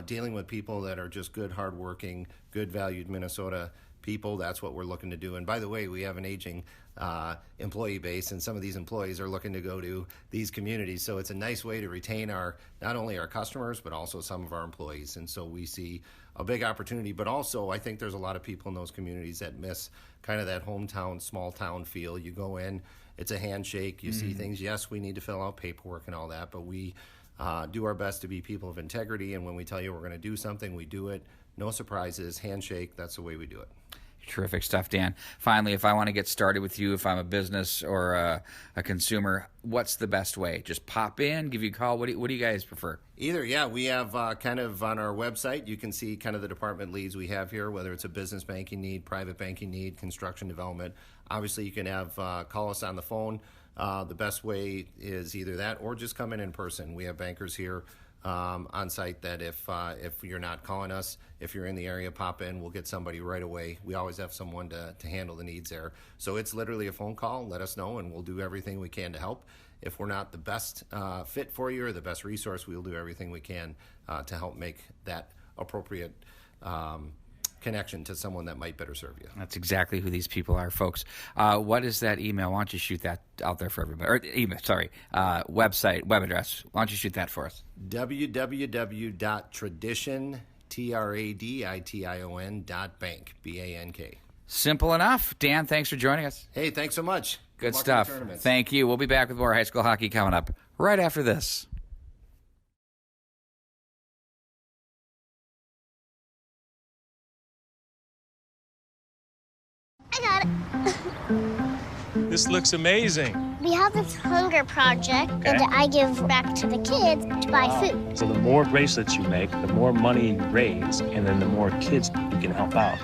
dealing with people that are just good, hardworking, good, valued Minnesota people, that's what we're looking to do. And by the way, we have an aging employee base, and some of these employees are looking to go to these communities. So it's a nice way to retain not only our customers, but also some of our employees. And so we see a big opportunity. But also, I think there's a lot of people in those communities that miss kind of that hometown, small town feel. You go in, it's a handshake, you see things. Yes, we need to fill out paperwork and all that, but we do our best to be people of integrity. And when we tell you we're going to do something, we do it. No surprises, handshake, that's the way we do it. Terrific stuff, Dan. Finally, if I want to get started with you, if I'm a business or a consumer, what's the best way? Just pop in, give you a call? What do you guys prefer? Either, yeah. We have kind of on our website, you can see kind of the department leads we have here, whether it's a business banking need, private banking need, construction development. Obviously, you can have call us on the phone. The best way is either that or just come in person. We have bankers here on site that if you're not calling us, if you're in the area, pop in, we'll get somebody right away. We always have someone to handle the needs there. So it's literally a phone call, let us know, and we'll do everything we can to help. If we're not the best fit for you or the best resource, we'll do everything we can to help make that appropriate connection to someone that might better serve you. That's exactly who these people are, folks. What is that email? Why don't you shoot that out there for everybody? Or email, sorry, website, web address. Why don't you shoot that for us? www.tradition.bank, B-A-N-K. Simple enough. Dan, thanks for joining us. Hey, thanks so much. Good stuff. Thank you. We'll be back with more high school hockey coming up right after this. I got it. This looks amazing. We have this hunger project that I give back to the kids to buy food. So the more bracelets you make, the more money you raise, and then the more kids you can help out.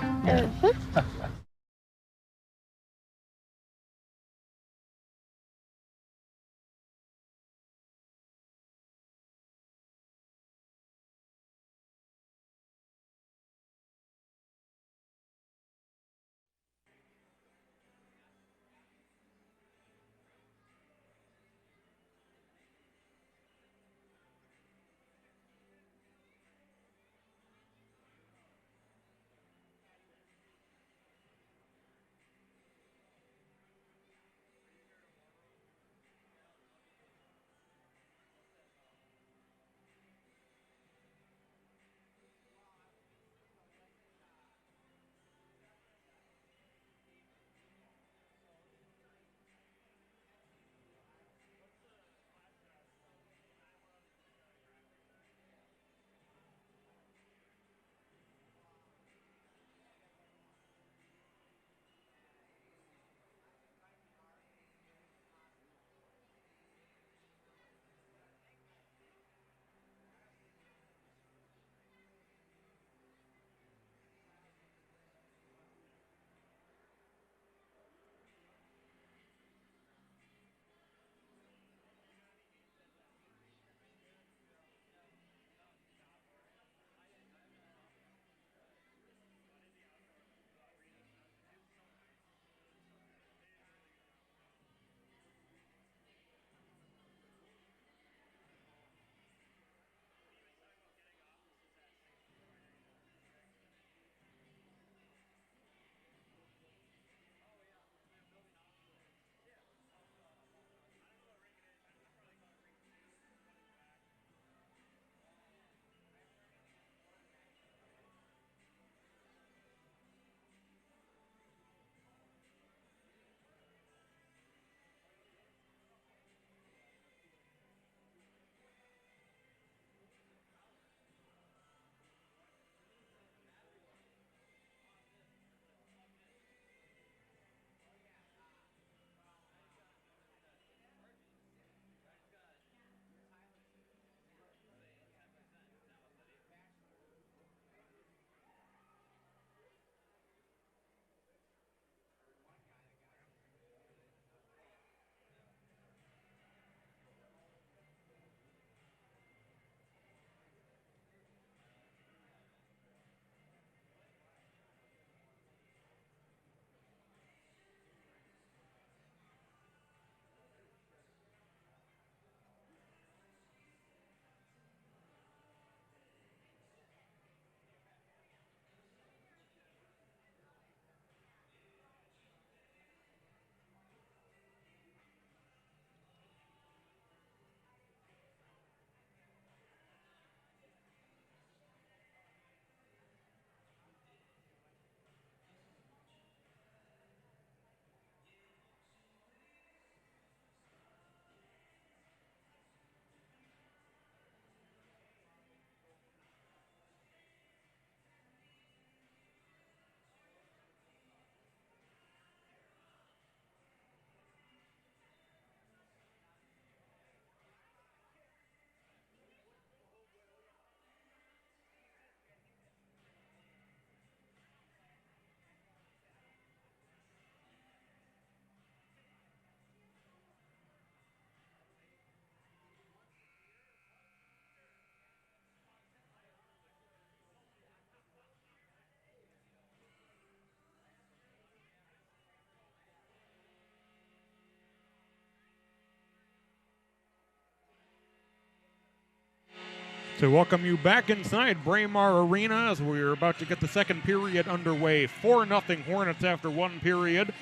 To welcome you back inside Braemar Arena as we're about to get the second period underway. 4-0 Hornets after one period.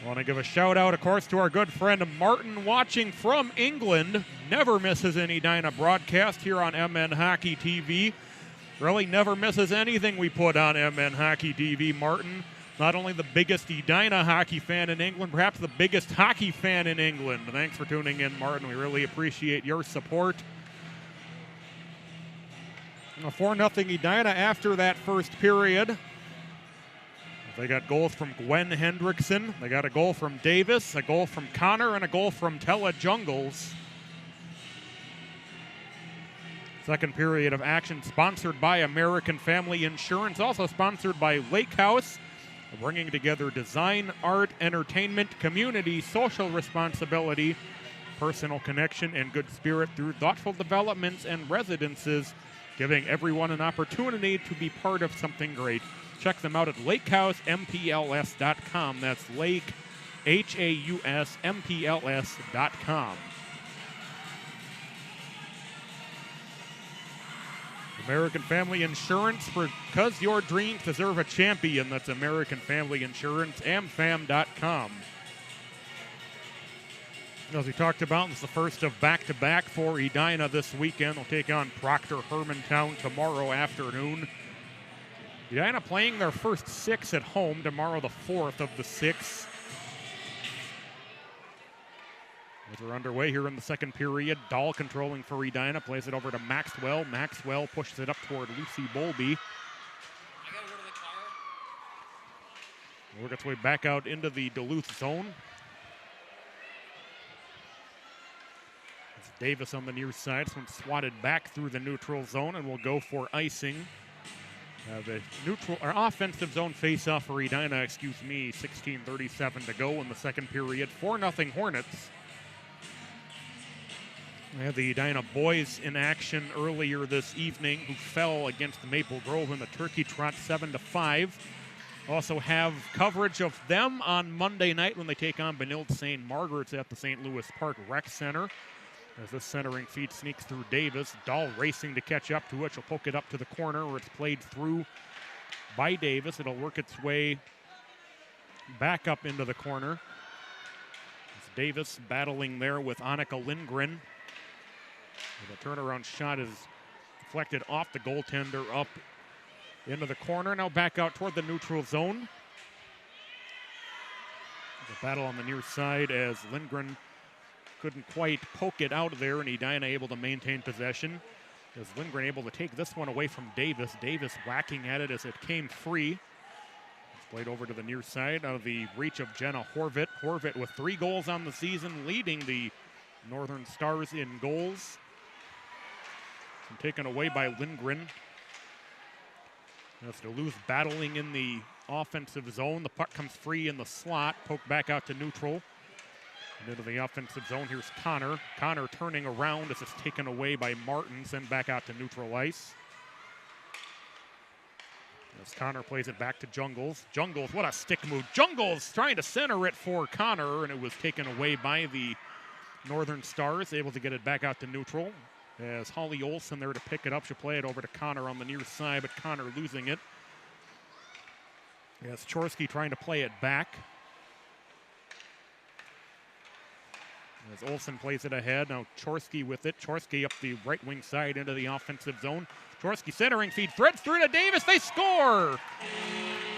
I want to give a shout out, of course, to our good friend Martin watching from England. Never misses an Edina broadcast here on MN Hockey TV. Really never misses anything we put on MN Hockey TV, Martin. Not only the biggest Edina hockey fan in England, perhaps the biggest hockey fan in England. Thanks for tuning in, Martin. We really appreciate your support. 4-0 Edina after that first period. They got goals from Gwen Hendrickson. They got a goal from Davis, a goal from Connor, and a goal from Tella Jungles. Second period of action sponsored by American Family Insurance, also sponsored by Lake House, bringing together design, art, entertainment, community, social responsibility, personal connection, and good spirit through thoughtful developments and residences, giving everyone an opportunity to be part of something great. Check them out at lakehouseMPLS.com. That's Lake, HAUSMPLS.com. American Family Insurance, because your dreams deserve a champion. That's American Family Insurance, AmFam.com. As we talked about, it's the first of back-to-back for Edina this weekend. They'll take on Proctor Hermantown tomorrow afternoon. Edina playing their first 6 at home tomorrow, the 4th of the 6. As we're underway here in the second period, Dahl controlling for Edina, plays it over to Maxwell. Maxwell pushes it up toward Lucy Bowlby. Work its way back out into the Duluth zone. Davis on the near side. This one's swatted back through the neutral zone and will go for icing. The neutral or offensive zone face-off for Edina, 16:37 to go in the second period. 4-0 Hornets. We had the Edina boys in action earlier this evening who fell against Maple Grove in the Turkey Trot 7-5. Also have coverage of them on Monday night when they take on Benilde St. Margaret's at the St. Louis Park Rec Center. As this centering feed sneaks through Davis, Dahl racing to catch up to it. She'll poke it up to the corner where it's played through by Davis. It'll work its way back up into the corner. It's Davis battling there with Annika Lindgren. The turnaround shot is deflected off the goaltender up into the corner. Now back out toward the neutral zone. The battle on the near side as Lindgren couldn't quite poke it out there, and Edina able to maintain possession. As Lindgren able to take this one away from Davis. Davis whacking at it as it came free. It's played over to the near side out of the reach of Jenna Horvat. Horvat with 3 goals on the season, leading the Northern Stars in goals. And taken away by Lindgren. That's Duluth battling in the offensive zone. The puck comes free in the slot, poked back out to neutral. And into the offensive zone, here's Connor. Connor turning around as it's taken away by Martin, sent back out to neutral ice. As Connor plays it back to Jungles. Jungles, what a stick move. Jungles trying to center it for Connor, and it was taken away by the Northern Stars, able to get it back out to neutral. As Holly Olson there to pick it up. She'll play it over to Connor on the near side, but Connor losing it. As Chorsky trying to play it back. As Olsen plays it ahead, now Chorsky with it. Chorsky up the right wing side into the offensive zone. Chorsky centering feed, threads through to Davis, they score!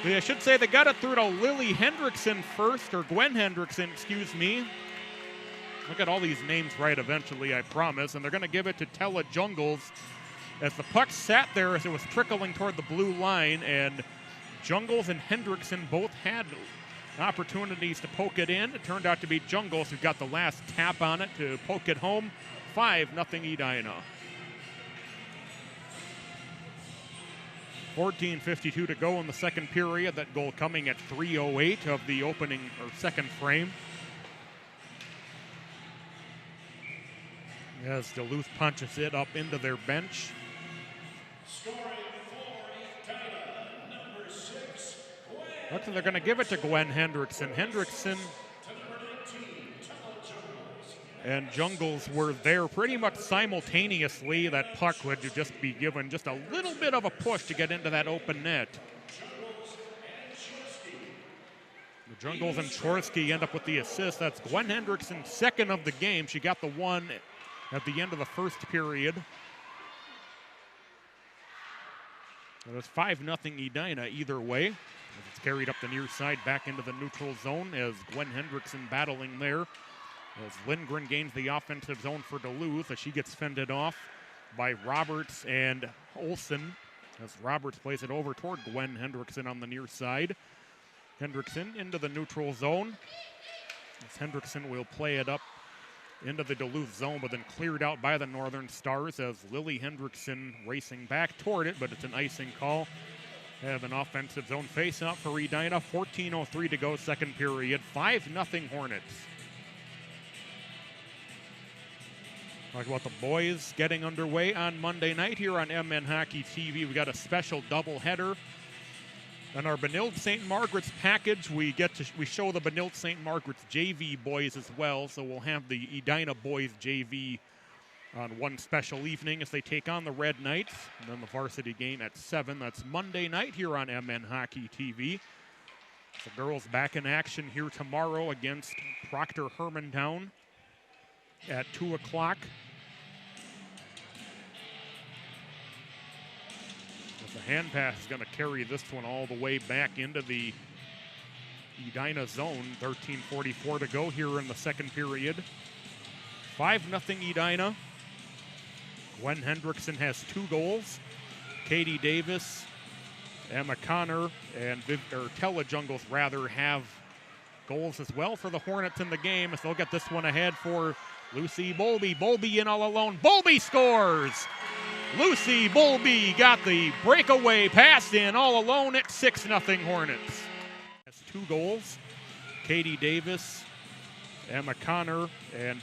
I should say they got it through to Lily Hendrickson first, or Gwen Hendrickson, excuse me. Look at all these names right eventually, I promise. And they're going to give it to Tella Jungles as the puck sat there as it was trickling toward the blue line, and Jungles and Hendrickson both had opportunities to poke it in. It turned out to be Jungles who got the last tap on it to poke it home. 5-0 Edina. 14:52 to go in the second period. That goal coming at 3:08 of the opening or second frame. As Duluth punches it up into their bench. Looks like they're going to give it to Gwen Hendrickson. Hendrickson and Jungles were there pretty much simultaneously. That puck would just be given just a little bit of a push to get into that open net. The Jungles and Chorsky end up with the assist. That's Gwen Hendrickson, second of the game. She got the one at the end of the first period. It was 5-0 Edina either way. It's carried up the near side back into the neutral zone as Gwen Hendrickson battling there. As Lindgren gains the offensive zone for Duluth as she gets fended off by Roberts and Olsen. As Roberts plays it over toward Gwen Hendrickson on the near side. Hendrickson into the neutral zone. As Hendrickson will play it up into the Duluth zone, but then cleared out by the Northern Stars as Lily Hendrickson racing back toward it, but it's an icing call. Have an offensive zone face-off for Edina. 14:03 to go, second period. 5-0 Hornets. Talk about the boys getting underway on Monday night here on MN Hockey TV. We got a special doubleheader. On our Benilde St. Margaret's package, we show the Benilde St. Margaret's JV boys as well. So we'll have the Edina boys JV on one special evening as they take on the Red Knights. And then the varsity game at 7. That's Monday night here on MN Hockey TV. The girls back in action here tomorrow against Proctor Hermantown at 2 o'clock. The hand pass is going to carry this one all the way back into the Edina zone. 13:44 to go here in the second period. 5-0 Edina. Gwen Hendrickson has 2 goals. Katie Davis, Emma Connor, and Tella Jungles rather have goals as well for the Hornets in the game as they'll get this one ahead for Lucy Bolby. Bolby in all alone. Bolby scores! Lucy Bolby got the breakaway pass in all alone at 6-0 Hornets. Has 2 goals. Katie Davis, Emma Connor, and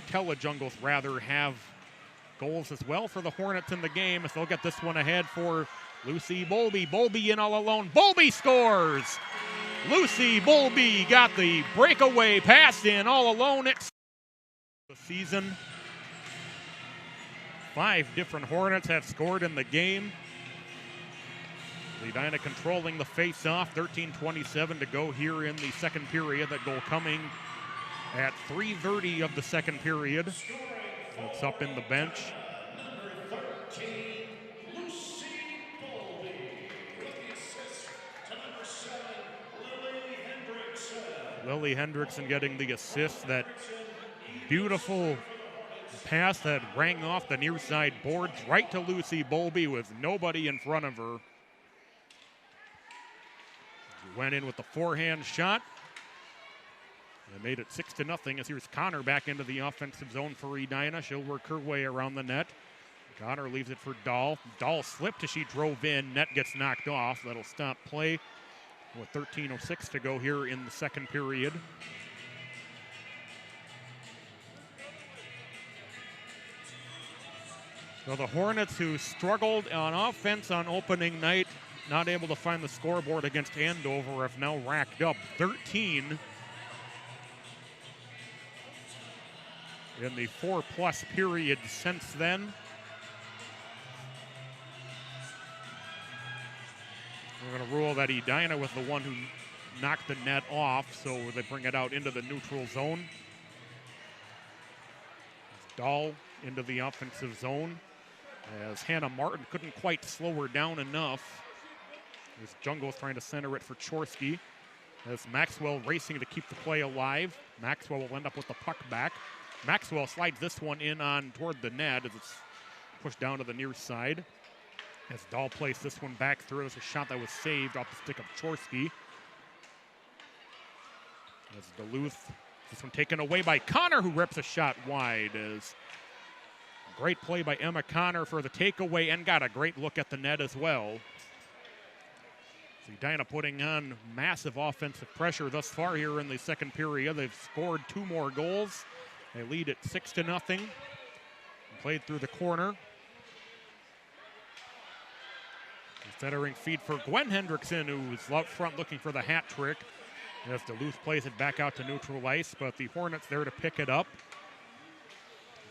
Tella Jungles rather have goals as well for the Hornets in the game as they'll get this one ahead for Lucy Bolby. Bolby in all alone. Bolby scores! Lucy Bolby got the breakaway pass in all alone at the season. 5 different Hornets have scored in the game. Edina controlling the face-off. 13:27 to go here in the second period. That goal coming at 3:30 of the second period. It's up in the bench. Lily Hendrickson getting the assist. That beautiful pass that rang off the near side boards right to Lucy Bolby with nobody in front of her. She went in with the forehand shot and made it 6-0 as here's Connor back into the offensive zone for Edina. She'll work her way around the net. Connor leaves it for Dahl. Dahl slipped as she drove in. Net gets knocked off. That'll stop play with 13:06 to go here in the second period. So the Hornets, who struggled on offense on opening night, not able to find the scoreboard against Andover, have now racked up 13 in the 4+ period since then. We're going to rule that Edina was the one who knocked the net off, so they bring it out into the neutral zone. Dahl into the offensive zone as Hannah Martin couldn't quite slow her down enough. There's Jungles trying to center it for Chorsky as Maxwell racing to keep the play alive. Maxwell will end up with the puck back. Maxwell slides this one in on toward the net as it's pushed down to the near side. As Dahl plays this one back through, there's a shot that was saved off the stick of Chorsky. As Duluth, this one taken away by Connor, who rips a shot wide. As great play by Emma Connor for the takeaway and got a great look at the net as well. So Edina putting on massive offensive pressure thus far here in the second period. They've scored 2 more goals. They lead at 6-0. Played through the corner. Centering feed for Gwen Hendrickson, who's out front looking for the hat trick. As Duluth plays it back out to neutral ice, but the Hornets there to pick it up.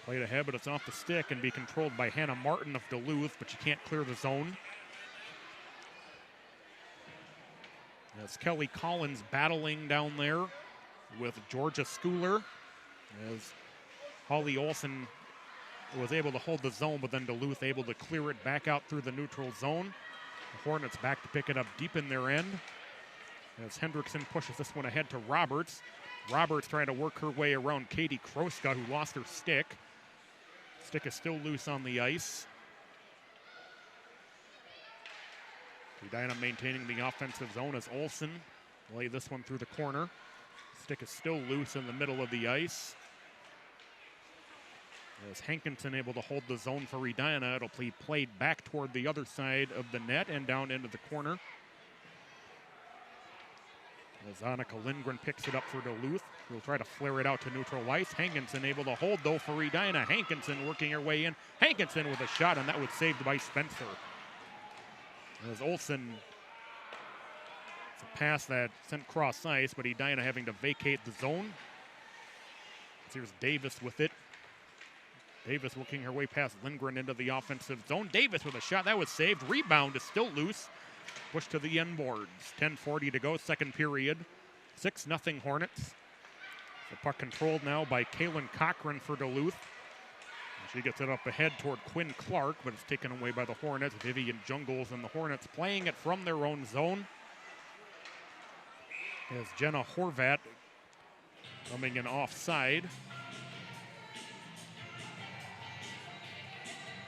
Played ahead, but it's off the stick and be controlled by Hannah Martin of Duluth, but she can't clear the zone. As Kelly Collins battling down there with Georgia Schooler. As Holly Olsen was able to hold the zone, but then Duluth able to clear it back out through the neutral zone. The Hornets back to pick it up deep in their end. As Hendrickson pushes this one ahead to Roberts. Roberts trying to work her way around Katie Kroska, who lost her stick. Stick is still loose on the ice. Edina maintaining the offensive zone as Olsen lay this one through the corner. Stick is still loose in the middle of the ice. As Hankinson able to hold the zone for Edina, it'll be played back toward the other side of the net and down into the corner. As Annika Lindgren picks it up for Duluth. We'll try to flare it out to neutral ice. Hankinson able to hold, though, for Edina. Hankinson working her way in. Hankinson with a shot, and that was saved by Spencer. As Olsen, it's a pass that sent cross ice, but Edina having to vacate the zone. Here's Davis with it. Davis working her way past Lindgren into the offensive zone. Davis with a shot, that was saved. Rebound is still loose. Pushed to the end boards. 10:40 to go, second period. 6-0 Hornets. The puck controlled now by Kaylin Cochran for Duluth. She gets it up ahead toward Quinn Clark, but it's taken away by the Hornets. Vivian Jungles and the Hornets playing it from their own zone. As Jenna Horvat coming in offside.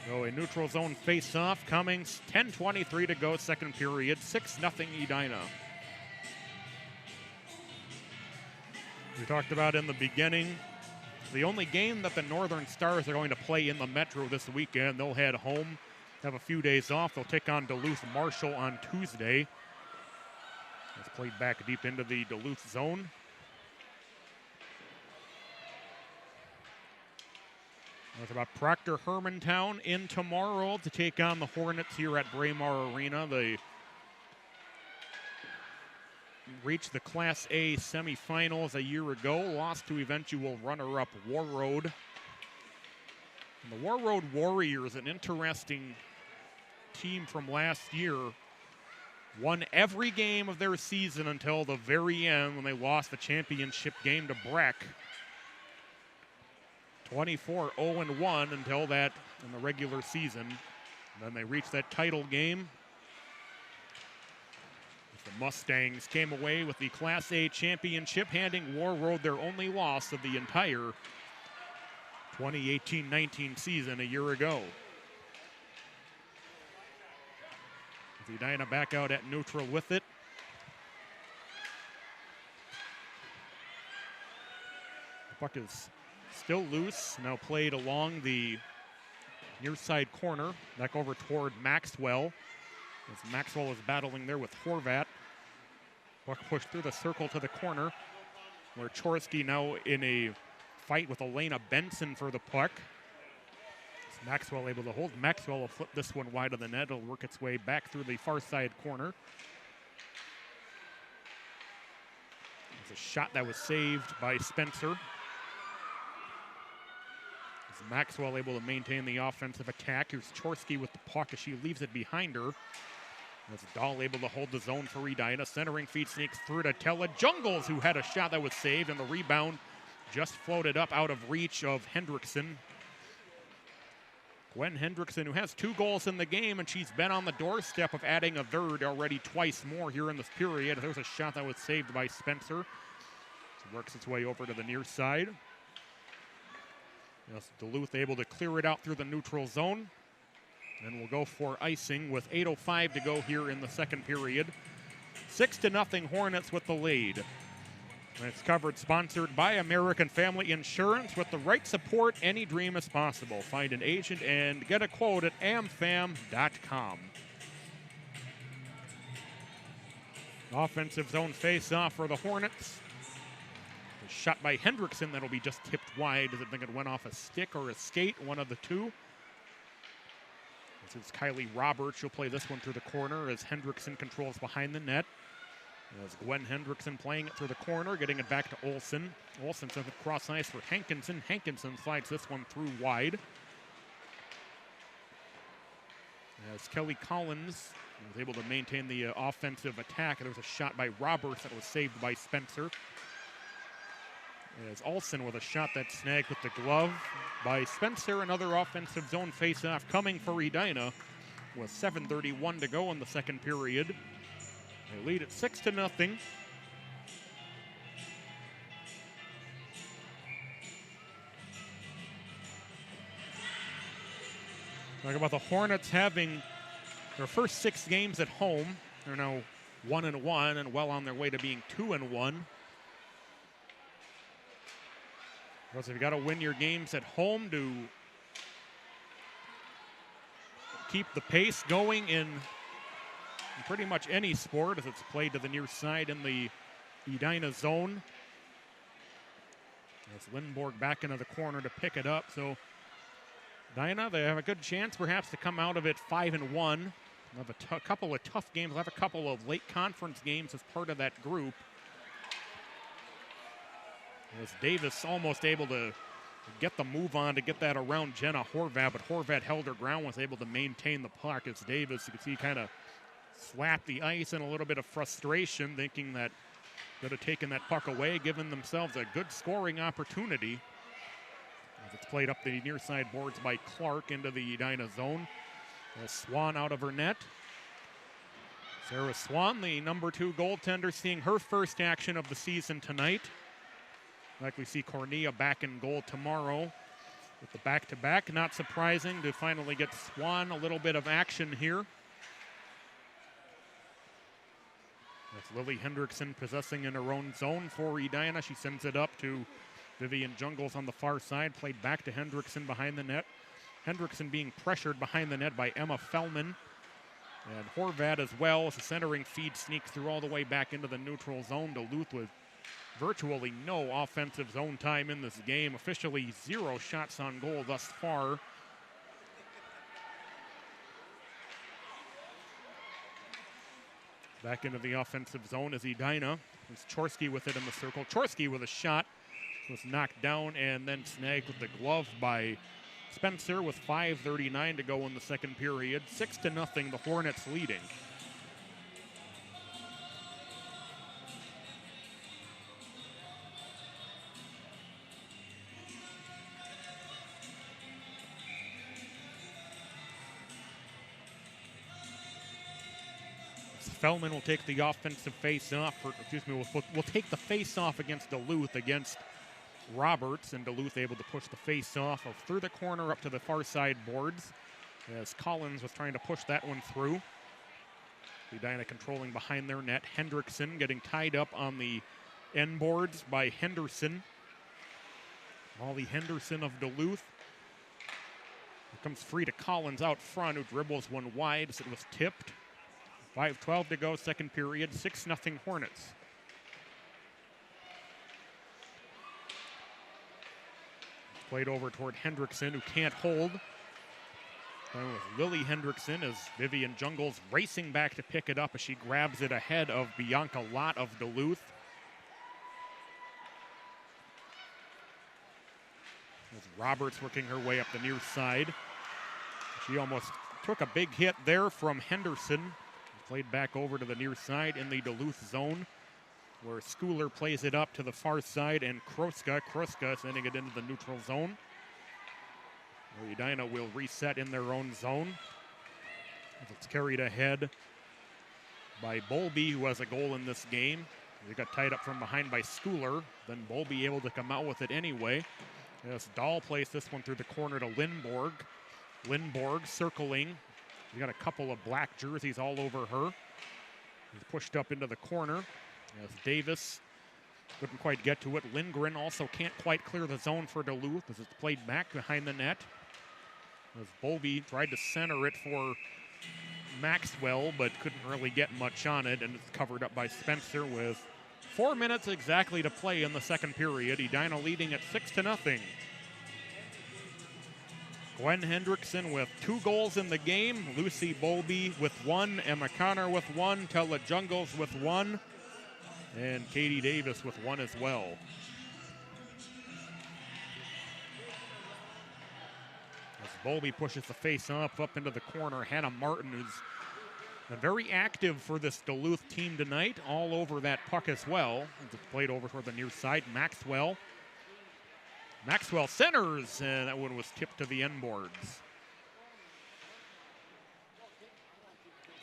So a neutral zone face-off coming. 10:23 to go, second period. 6-0 Edina. We talked about in the beginning, the only game that the Northern Stars are going to play in the Metro this weekend. They'll head home, have a few days off. They'll take on Duluth Marshall on Tuesday. It's played back deep into the Duluth zone. It's about Proctor Hermantown in tomorrow to take on the Hornets here at Braemar Arena. They reached the Class A semifinals a year ago, lost to eventual runner-up Warroad. And the Warroad Warriors, an interesting team from last year, won every game of their season until the very end when they lost the championship game to Breck. 24-0-1 until that in the regular season. And then they reached that title game. The Mustangs came away with the Class A championship, handing Warroad their only loss of the entire 2018-19 season a year ago. Edina back out at neutral with it. The puck is still loose, now played along the near side corner, back over toward Maxwell. As Maxwell is battling there with Horvat. Puck pushed through the circle to the corner, where Chorsky now in a fight with Elena Benson for the puck. Is Maxwell able to hold? Maxwell will flip this one wide of the net. It'll work its way back through the far side corner. It's a shot that was saved by Spencer. Maxwell able to maintain the offensive attack. Here's Chorsky with the puck as she leaves it behind her. As Dahl able to hold the zone for Edina. Centering feed sneaks through to Tella Jungles, who had a shot that was saved, and the rebound just floated up out of reach of Hendrickson. Gwen Hendrickson, who has 2 goals in the game, and she's been on the doorstep of adding a third already twice more here in this period. There's a shot that was saved by Spencer. It works its way over to the near side. Yes, Duluth able to clear it out through the neutral zone. And we'll go for icing with 8:05 to go here in the second period. 6-0 Hornets with the lead. And it's covered, sponsored by American Family Insurance. With the right support, any dream is possible. Find an agent and get a quote at amfam.com. Offensive zone face-off for the Hornets. A shot by Hendrickson that'll be just tipped wide. Doesn't think it went off a stick or a skate, one of the two. This is Kylie Roberts. She'll play this one through the corner as Hendrickson controls behind the net. As Gwen Hendrickson playing it through the corner, getting it back to Olsen. Olsen sends it cross ice for Hankinson. Hankinson slides this one through wide. As Kelly Collins was able to maintain the offensive attack. There was a shot by Roberts that was saved by Spencer. As Olsen with a shot that snagged with the glove by Spencer. Another offensive zone faceoff coming for Edina with 7:31 to go in the second period. They lead at 6-0. Talk about the Hornets having their first 6 games at home. They're now 1-1 and well on their way to being 2-1. Because you've got to win your games at home to keep the pace going in pretty much any sport as it's played to the near side in the Edina zone. That's Lindborg back into the corner to pick it up. So Edina, they have a good chance perhaps to come out of it 5-1. They'll have a couple of tough games. They'll have a couple of late conference games as part of that group. As Davis almost able to get the move on to get that around Jenna Horvat, but Horvat held her ground, was able to maintain the puck. As Davis, you can see, kind of slapped the ice in a little bit of frustration, thinking that could have taken that puck away, giving themselves a good scoring opportunity. As it's played up the near side boards by Clark into the Edina zone. As Swan out of her net. Sarah Swan, the number 2 goaltender, seeing her first action of the season tonight. Like we see Cornea back in goal tomorrow with the back-to-back. Not surprising to finally get Swan a little bit of action here. That's Lily Hendrickson possessing in her own zone for Edina. She sends it up to Vivian Jungles on the far side. Played back to Hendrickson behind the net. Hendrickson being pressured behind the net by Emma Fellman. And Horvat as well as the centering feed sneaks through all the way back into the neutral zone. Duluth with virtually no offensive zone time in this game. Officially 0 shots on goal thus far. Back into the offensive zone is Edina. It's Chorsky with it in the circle. Chorsky with a shot. Was knocked down and then snagged with the glove by Spencer with 5:39 to go in the second period. 6-0, the Hornets leading. Fellman will take the offensive face-off, will take the face-off against Duluth against Roberts, and Duluth able to push the face-off through the corner up to the far side boards as Collins was trying to push that one through. Edina controlling behind their net. Hendrickson getting tied up on the end boards by Henderson. Molly Henderson of Duluth. It comes free to Collins out front, who dribbles one wide as it was tipped. 5:12 to go, second period, 6-0 Hornets. Played over toward Hendrickson, who can't hold. And with Lily Hendrickson as Vivian Jungles racing back to pick it up as she grabs it ahead of Bianca Lott of Duluth. As Roberts working her way up the near side. She almost took a big hit there from Henderson. Played back over to the near side in the Duluth zone, where Schooler plays it up to the far side, and Kruska sending it into the neutral zone. Where Edina will reset in their own zone. As it's carried ahead by Bolby, who has a goal in this game. They got tied up from behind by Schooler. Then Bolby able to come out with it anyway. As Dahl plays this one through the corner to Lindborg. Lindborg circling. We got a couple of black jerseys all over her. He's pushed up into the corner as Davis couldn't quite get to it. Lindgren also can't quite clear the zone for Duluth as it's played back behind the net. As Bolby tried to center it for Maxwell, but couldn't really get much on it, and it's covered up by Spencer with 4 minutes exactly to play in the second period. Edina leading at 6-0. Gwen Hendrickson with 2 goals in the game. Lucy Bolby with 1. Emma Connor with 1. Tella Jungles with 1. And Katie Davis with one as well. As Bowlby pushes the face-off up into the corner, Hannah Martin, who's been very active for this Duluth team tonight, all over that puck as well. As it's played over toward the near side, Maxwell centers, and that one was tipped to the end boards.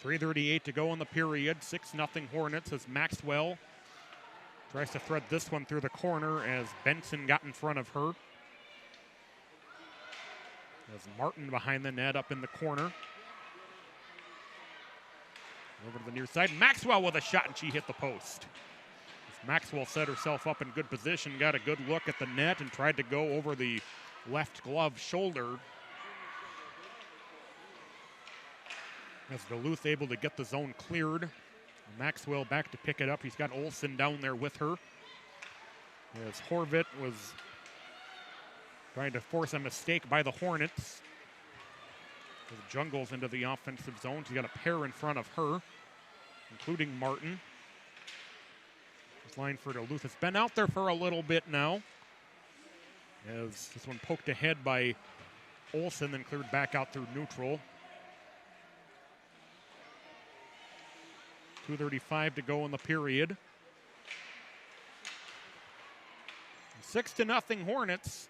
3:38 to go in the period. 6-0 Hornets as Maxwell tries to thread this one through the corner as Benson got in front of her. As Martin behind the net up in the corner. Over to the near side. Maxwell with a shot, and she hit the post. As Maxwell set herself up in good position, got a good look at the net, and tried to go over the left glove shoulder. As Duluth able to get the zone cleared. Maxwell back to pick it up. He's got Olsen down there with her. As Horvath was trying to force a mistake by the Hornets. As Jungles into the offensive zone. She's got a pair in front of her, including Martin. This line for Duluth has been out there for a little bit now. As this one poked ahead by Olsen, then cleared back out through neutral. 2:35 to go in the period. 6-0 Hornets.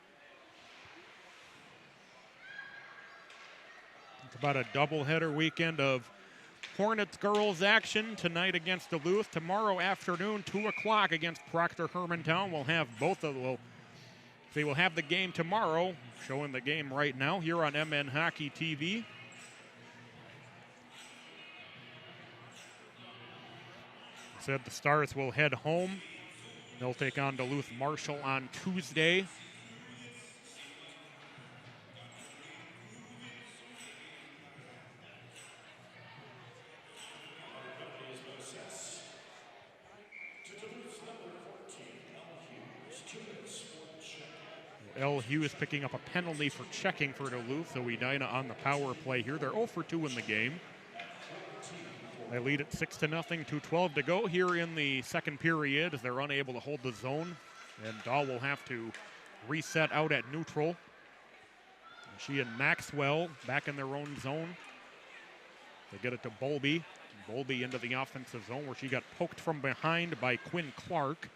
It's about a doubleheader weekend of Hornets girls action tonight against Duluth. Tomorrow afternoon, 2 o'clock against Proctor Hermantown. We'll have they will have the game tomorrow, showing the game right now here on MN Hockey TV. Said the Stars will head home. They'll take on Duluth Marshall on Tuesday. L. Hughes picking up a penalty for checking for Duluth, so Edina on the power play here. They're 0 for 2 in the game. They lead at 6-0, 2:12 to go here in the second period as they're unable to hold the zone. And Dahl will have to reset out at neutral. She and Maxwell back in their own zone. They get it to Bowlby. Bowlby into the offensive zone where she got poked from behind by Quinn Clark.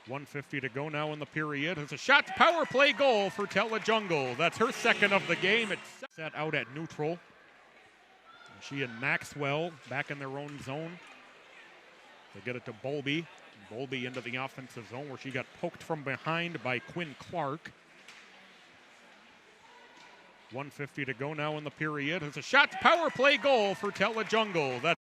1:50 to go now in the period. It's a shot, power play goal for Telejungle. That's her second of the game. It's set out at neutral. She and Maxwell back in their own zone. They get it to Bowlby. Bowlby into the offensive zone where she got poked from behind by Quinn Clark. 1:50 to go now in the period. It's a shot, power play goal for Telejungle. That's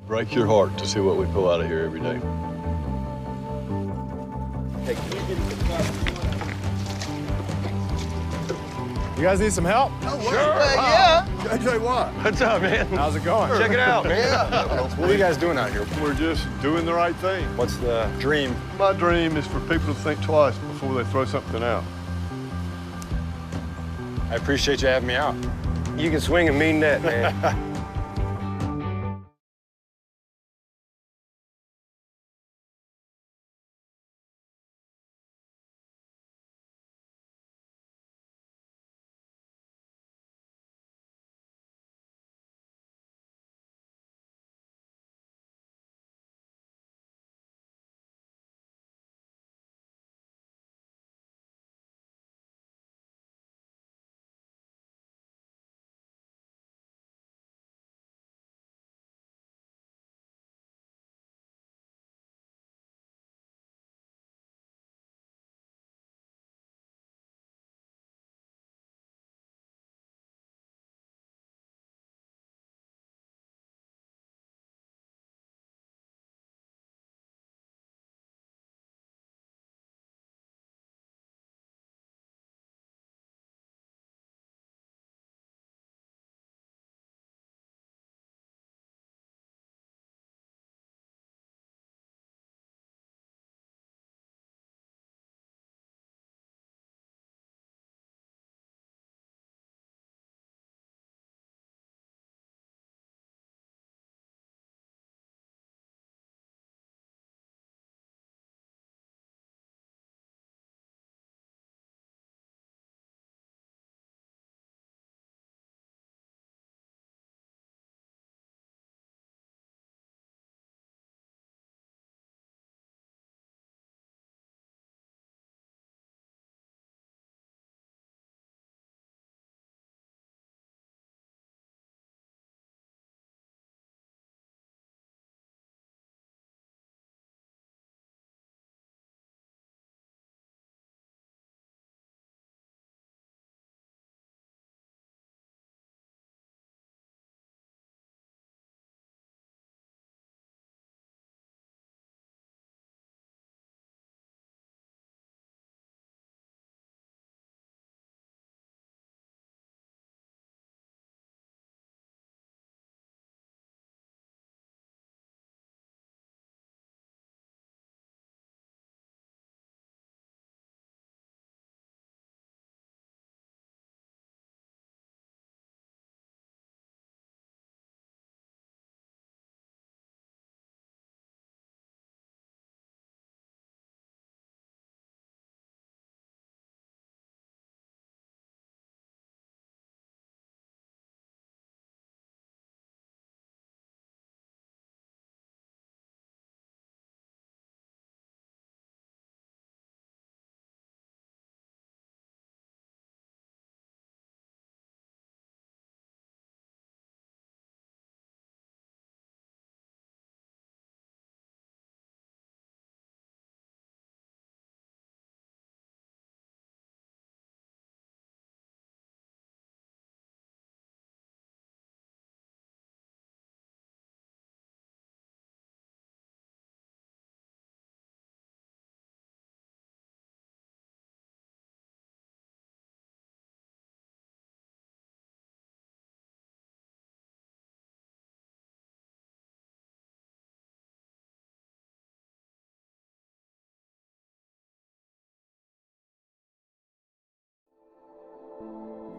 break your heart to see what we pull out of here every day. Hey, can you get the cup? You guys need some help? Oh, sure. Yeah. JJ Watt. What's up, man? How's it going? Check it out, man. What are you guys doing out here? We're just doing the right thing. What's the dream? My dream is for people to think twice before they throw something out. I appreciate you having me out. You can swing a mean net, man.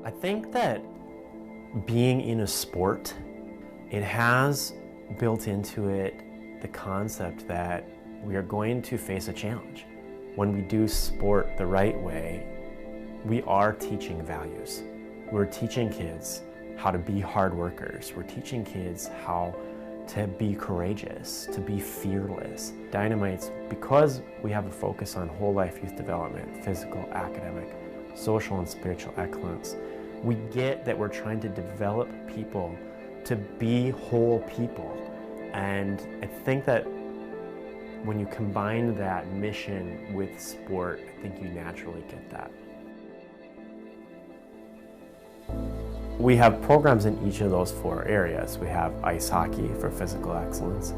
I think that being in a sport, it has built into it the concept that we are going to face a challenge. When we do sport the right way, we are teaching values. We're teaching kids how to be hard workers. We're teaching kids how to be courageous, to be fearless. Dynamites, because we have a focus on whole life youth development, physical, academic, social and spiritual excellence, we get that we're trying to develop people to be whole people. And I think that when you combine that mission with sport, I think you naturally get that. We have programs in each of those 4 areas. We have ice hockey for physical excellence.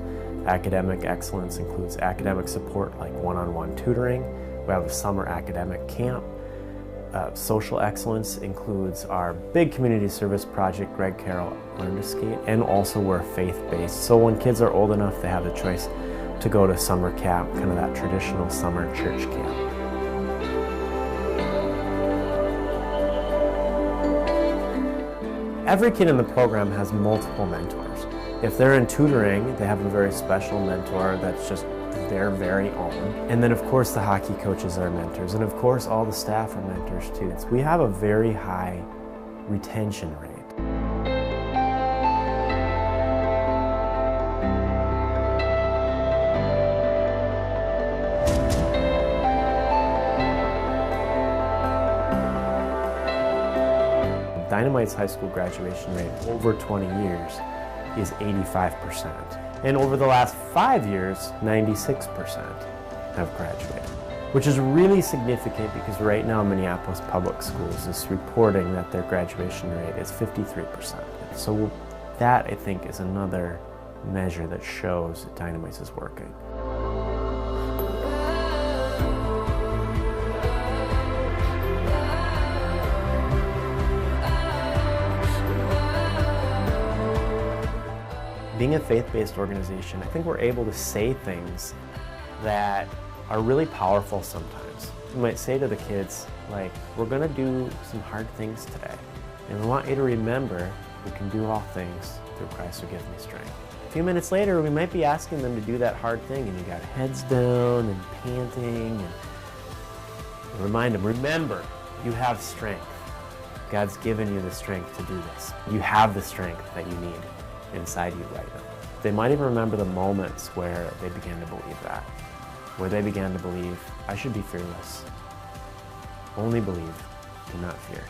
Academic excellence includes academic support like one-on-one tutoring. We have a summer academic camp. Social excellence includes our big community service project, Greg Carroll Learn to Skate, and also we're faith-based. So when kids are old enough, they have the choice to go to summer camp, kind of that traditional summer church camp. Every kid in the program has multiple mentors. If they're in tutoring, they have a very special mentor that's just their very own. And then of course the hockey coaches are mentors, and of course all the staff are mentors too. We have a very high retention rate. Dynamite's high school graduation rate over 20 years is 85%. And over the last 5 years, 96% have graduated, which is really significant because right now Minneapolis Public Schools is reporting that their graduation rate is 53%. So that, I think, is another measure that shows that Dynamite is working. Being a faith-based organization, I think we're able to say things that are really powerful sometimes. We might say to the kids, like, we're gonna do some hard things today, and we want you to remember we can do all things through Christ who gives me strength. A few minutes later, we might be asking them to do that hard thing, and you got heads down and panting, and remind them, remember, you have strength. God's given you the strength to do this. You have the strength that you need inside you right now. They might even remember the moments where they began to believe that, where they began to believe, I should be fearless. Only believe, do not fear.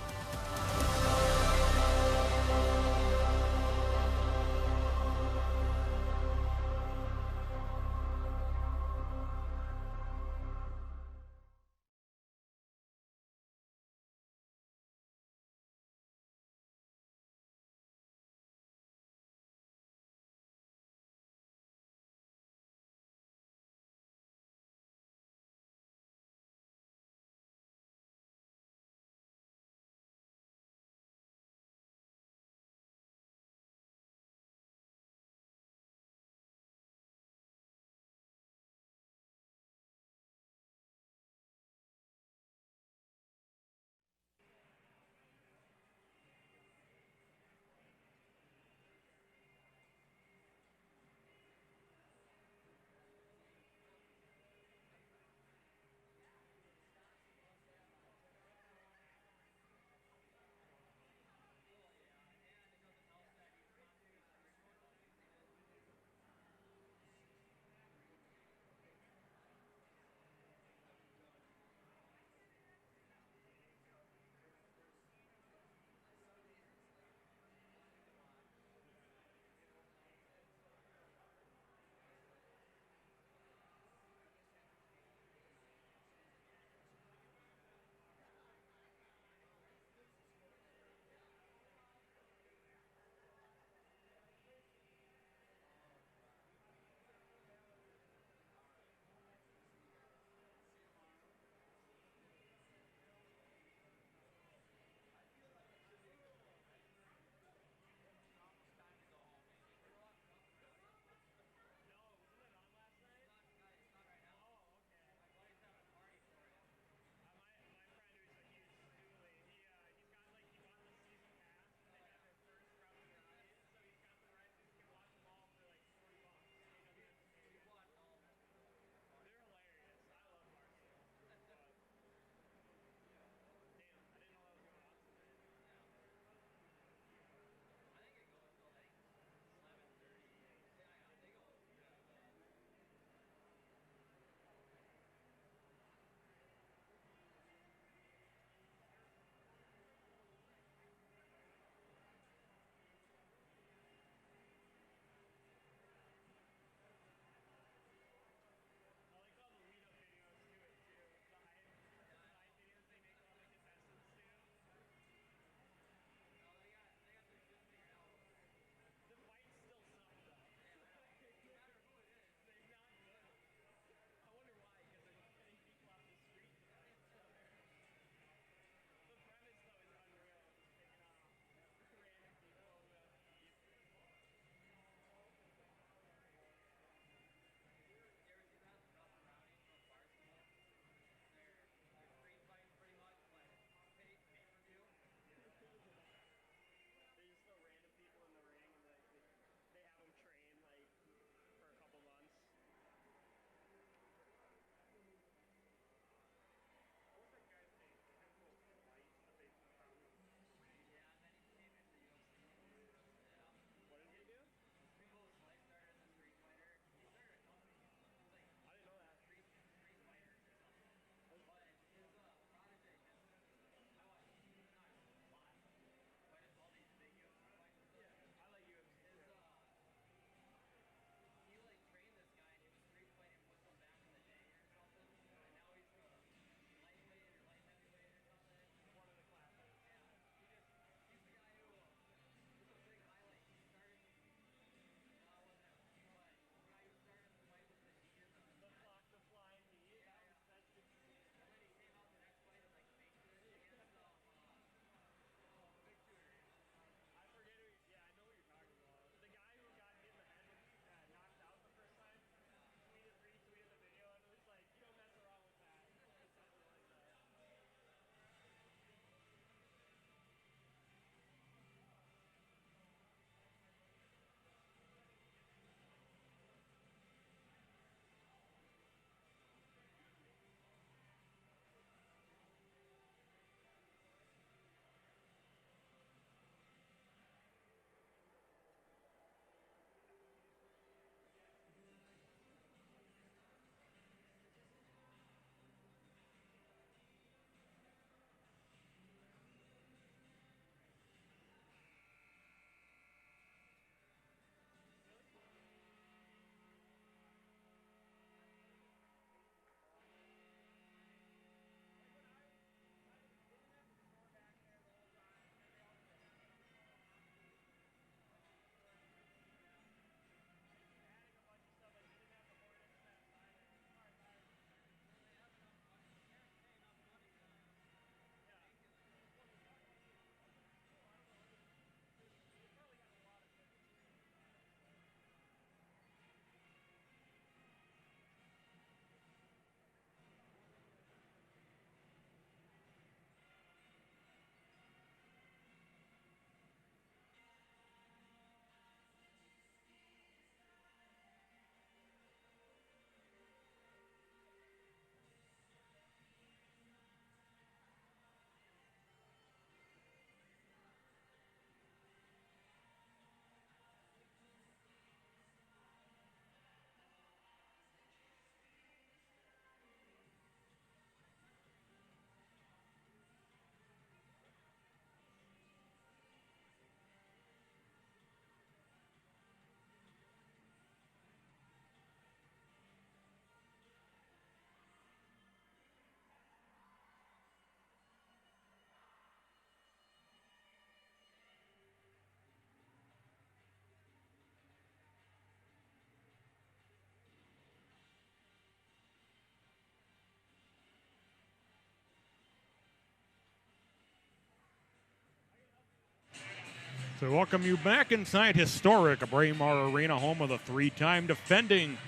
So welcome you back inside historic Braemar Arena, home of the three-time defending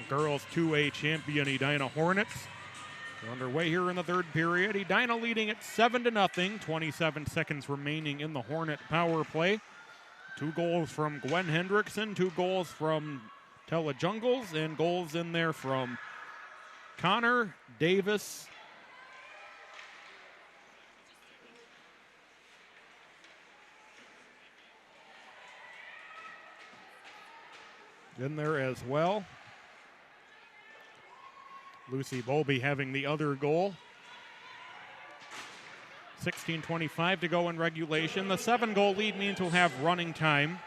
girls 2A champion Edina Hornets. We're underway here in the third period. Edina leading at 7-0. 27 seconds remaining in the Hornet power play. 2 goals from Gwen Hendrickson, 2 goals from Tella Jungles, and goals in there from Connor Davis. In there as well. Lucy Bowlby having the other goal. 16:25 to go in regulation. The 7-goal lead means we'll have running time.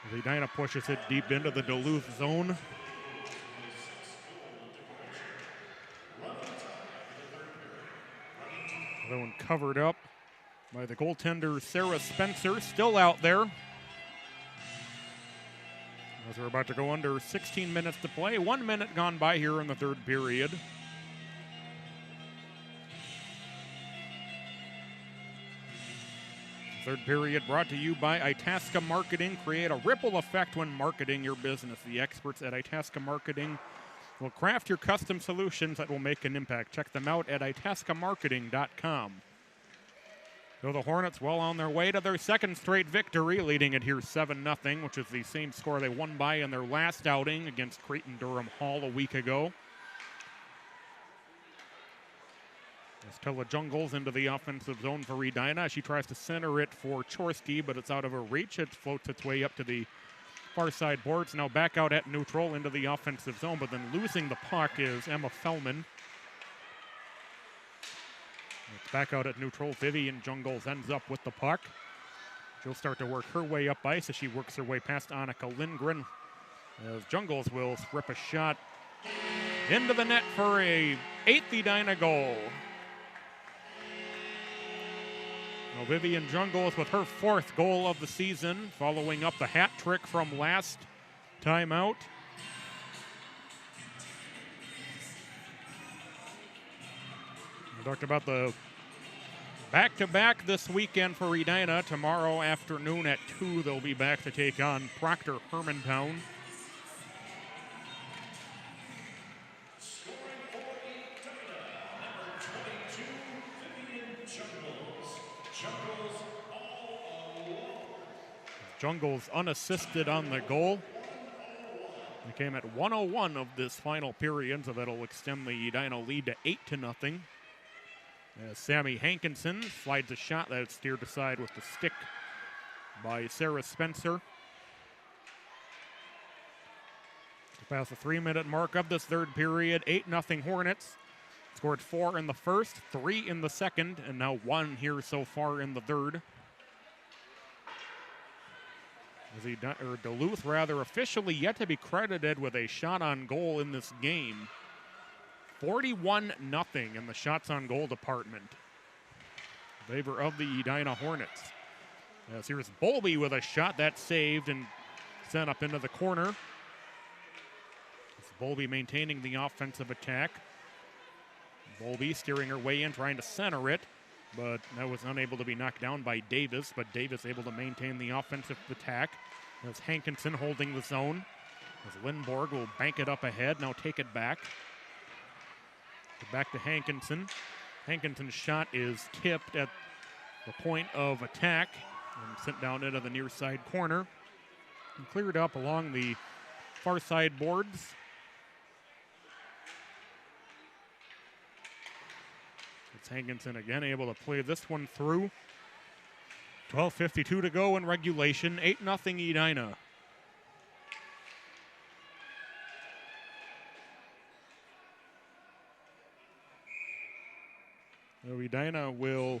As Edina pushes it deep into the Duluth zone. That one covered up by the goaltender Sarah Spencer, still out there. As we're about to go under 16 minutes to play. 1 minute gone by here in the third period. Third period brought to you by Itasca Marketing. Create a ripple effect when marketing your business. The experts at Itasca Marketing will craft your custom solutions that will make an impact. Check them out at itascamarketing.com. So the Hornets well on their way to their second straight victory, leading it here 7-0, which is the same score they won by in their last outing against Creighton Durham Hall a week ago. As Tella Jungles into the offensive zone for Edina. She tries to center it for Chorsky, but it's out of her reach. It floats its way up to the far side boards. Now back out at neutral into the offensive zone, but then losing the puck is Emma Fellman. It's back out at neutral. Vivian Jungles ends up with the puck. She'll start to work her way up ice as she works her way past Annika Lindgren. As Jungles will rip a shot into the net for a 8th Edina goal. Now Vivian Jungles with her 4th goal of the season, following up the hat trick from last time out. We talked about the back-to-back this weekend for Edina. Tomorrow afternoon at 2, they'll be back to take on Proctor Hermantown. Jungles unassisted on the goal. They came at 1:01 of this final period, so that'll extend the Edina lead to 8-0. As Sammy Hankinson slides a shot that is steered aside with the stick by Sarah Spencer. To pass the 3-minute mark of this third period, 8-0 Hornets. Scored 4 in the first, 3 in the second, and now 1 here so far in the third. As Duluth officially yet to be credited with a shot on goal in this game. 41-0 in the shots on goal department in favor of the Edina Hornets. As here's Bowlby with a shot that's saved and sent up into the corner. It's Bowlby maintaining the offensive attack. Bowlby steering her way in, trying to center it, but that was unable to be knocked down by Davis, but Davis able to maintain the offensive attack. As Hankinson holding the zone. As Lindborg will bank it up ahead, now take it back. Back to Hankinson. Hankinson's shot is tipped at the point of attack and sent down into the near side corner. And cleared up along the far side boards. It's Hankinson again able to play this one through. 12:52 to go in regulation. 8-0 Edina. So Edina will,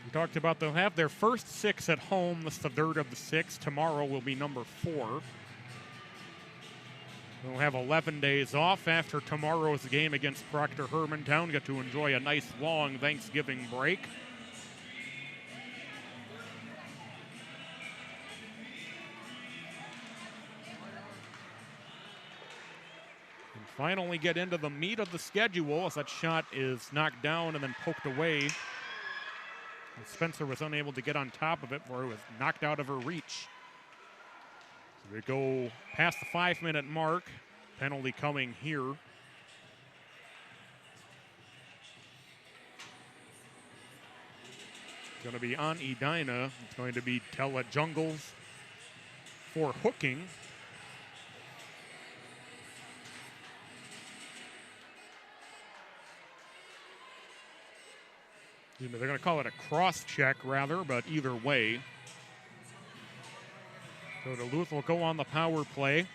we talked about they'll have their first 6 at home. This is the third of the 6. Tomorrow will be number 4. They'll have 11 days off after tomorrow's game against Proctor Hermantown. Get to enjoy a nice long Thanksgiving break. Finally get into the meat of the schedule as that shot is knocked down and then poked away Spencer was unable to get on top of it, where it was knocked out of her reach. So we go past the 5-minute mark. Penalty coming here. It's going to be on Edina. It's going to be Tella Jungles for hooking. They're going to call it a cross check, rather, but either way. So Duluth will go on the power play.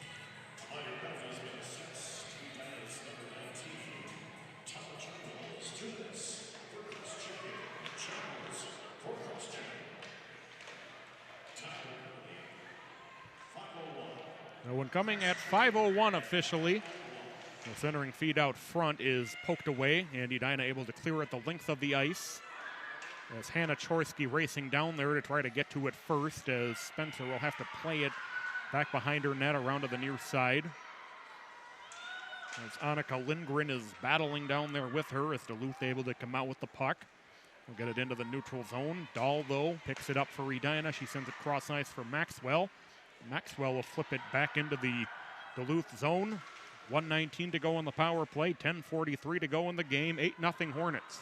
No one coming at 5:01 officially. The centering feed out front is poked away, and Edina able to clear it the length of the ice. As Hannah Chorsky racing down there to try to get to it first, as Spencer will have to play it back behind her net around to the near side. As Annika Lindgren is battling down there with her, as Duluth able to come out with the puck. We'll get it into the neutral zone. Dahl, though, picks it up for Edina. She sends it cross ice for Maxwell. Maxwell will flip it back into the Duluth zone. 1:19 to go on the power play. 10:43 to go in the game. 8-0 Hornets.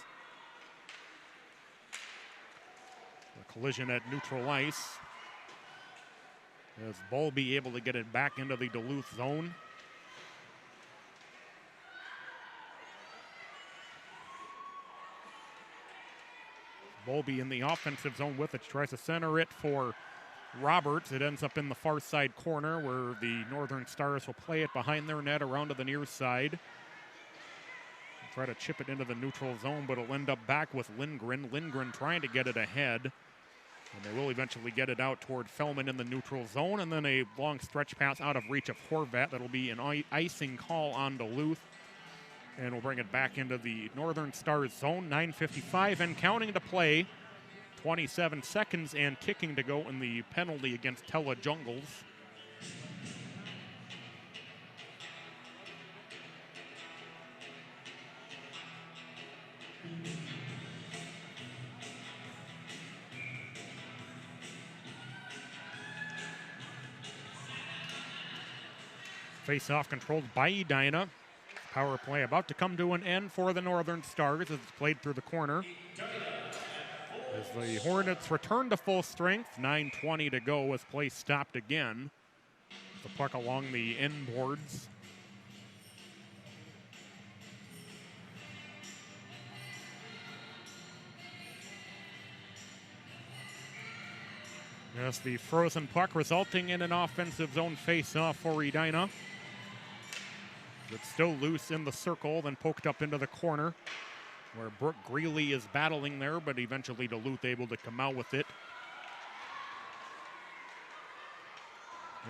A collision at neutral ice. As Bowlby able to get it back into the Duluth zone. Bowlby in the offensive zone with it. Tries to center it for Roberts. It ends up in the far side corner where the Northern Stars will play it behind their net around to the near side. Try to chip it into the neutral zone, but it'll end up back with Lindgren. Lindgren trying to get it ahead. And they will eventually get it out toward Fellman in the neutral zone. And then a long stretch pass out of reach of Horvat. That'll be an icing call on Duluth. And we'll bring it back into the Northern Stars zone. 9:55 and counting to play. 27 seconds and ticking to go in the penalty against Tella Jungles. Face-off controlled by Edina. Power play about to come to an end for the Northern Stars as it's played through the corner. As the Hornets return to full strength, 9:20 to go as play stopped again. The puck along the end boards. Yes, the frozen puck resulting in an offensive zone face-off for Edina. It's still loose in the circle, then poked up into the corner, where Brooke Greeley is battling there, but eventually Duluth able to come out with it.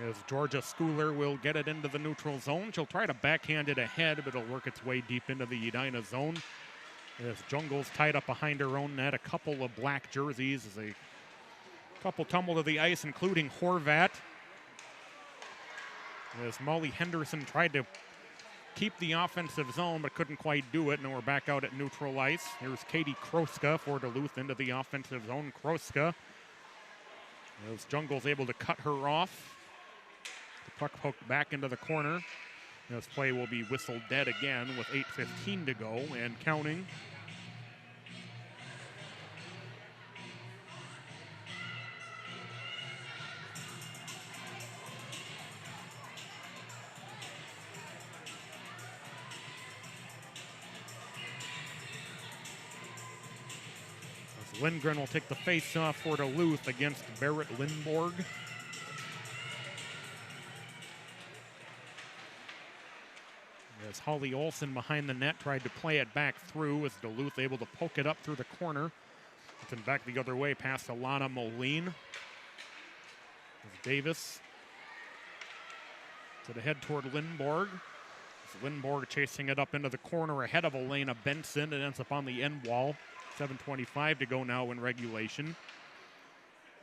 As Georgia Schooler will get it into the neutral zone. She'll try to backhand it ahead, but it'll work its way deep into the Edina zone. As Jungles tied up behind her own net, a couple of black jerseys as a couple tumble to the ice, including Horvat. As Molly Henderson tried to keep the offensive zone, but couldn't quite do it. And we're back out at neutral ice. Here's Katie Kroska for Duluth into the offensive zone. Kroska, as Jungles able to cut her off. The puck poked back into the corner. This play will be whistled dead again with 8:15 to go and counting. Lindgren will take the face-off for Duluth against Barrett Lindborg. As Holly Olsen behind the net tried to play it back through, as Duluth able to poke it up through the corner. It's back the other way past Alana Moline. As Davis to the head toward Lindborg. As Lindborg chasing it up into the corner ahead of Elena Benson. It ends up on the end wall. 7:25 to go now in regulation.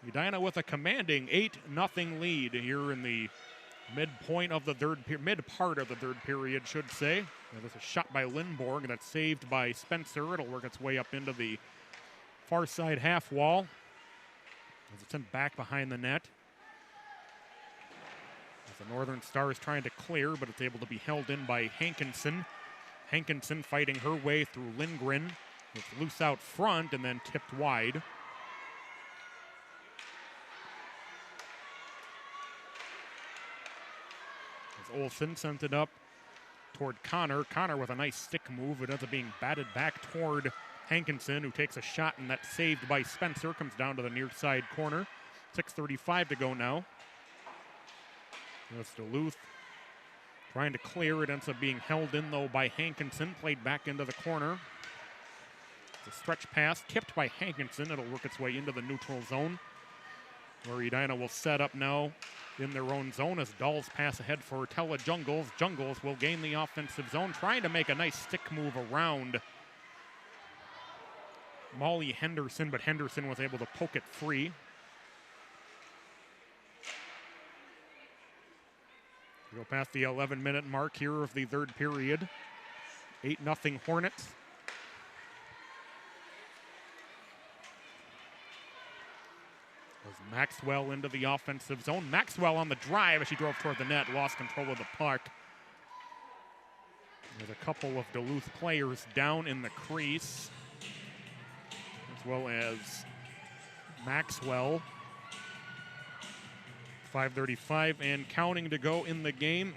Edina with a commanding 8-0 lead here in the mid part of the third period, should say. Now, this is a shot by Lindborg that's saved by Spencer. It'll work its way up into the far side half wall. As it's sent back behind the net. As the Northern Stars trying to clear, but it's able to be held in by Hankinson. Hankinson fighting her way through Lindgren. It's loose out front and then tipped wide. As Olsen sent it up toward Connor. Connor with a nice stick move. It ends up being batted back toward Hankinson, who takes a shot, and that's saved by Spencer. Comes down to the near side corner. 6:35 to go now. That's Duluth trying to clear. It ends up being held in, though, by Hankinson. Played back into the corner. It's a stretch pass tipped by Hankinson. It'll work its way into the neutral zone, where Edina will set up now in their own zone as Dolls pass ahead for Tella Jungles. Jungles will gain the offensive zone, trying to make a nice stick move around Molly Henderson, but Henderson was able to poke it free. We go past the 11-minute mark here of the third period. 8-0 Hornets. As Maxwell into the offensive zone. Maxwell on the drive as she drove toward the net, lost control of the puck. There's a couple of Duluth players down in the crease, as well as Maxwell. 5:35 and counting to go in the game.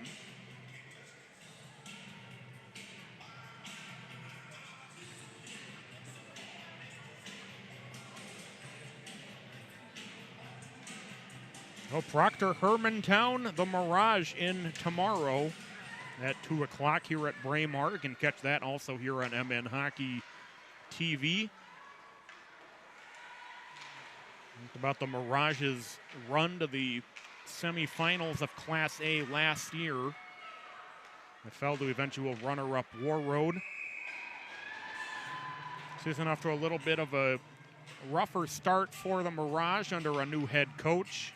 Proctor Hermantown, the Mirage in tomorrow at 2 o'clock here at Braemar. You can catch that also here on MN Hockey TV. Think about the Mirage's run to the semifinals of Class A last year. They fell to eventual runner-up War Road. Season off to a little bit of a rougher start for the Mirage under a new head coach.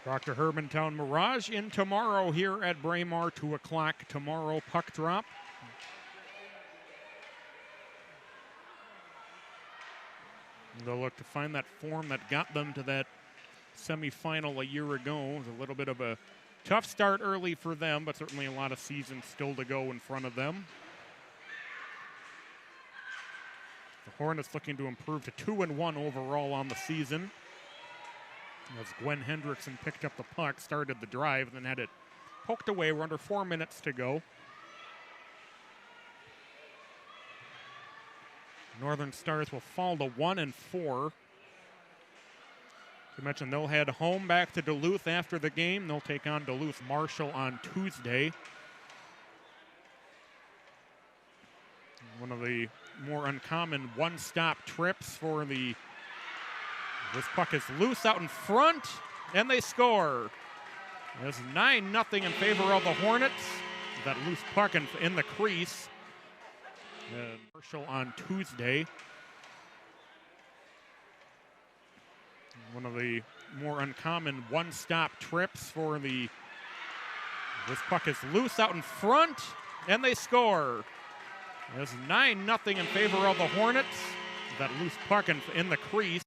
Proctor Hermantown Mirage in tomorrow here at Braemar, 2 o'clock tomorrow, puck drop. They'll look to find that form that got them to that semifinal a year ago. It was a little bit of a tough start early for them, but certainly a lot of season still to go in front of them. The Hornets looking to improve to 2-1 overall on the season. As Gwen Hendrickson picked up the puck, started the drive, then had it poked away. We're under 4 minutes to go. Northern Stars will fall to 1-4. As I mentioned, they'll head home back to Duluth after the game. They'll take on Duluth Marshall on Tuesday. One of the more uncommon one-stop trips for the... This puck is loose out in front, and they score. It's 9-0 in favor of the Hornets. That loose puck in the crease. Marshall on Tuesday. One of the more uncommon one-stop trips for the... This puck is loose out in front, and they score. It's 9-0 in favor of the Hornets. That loose puck in the crease.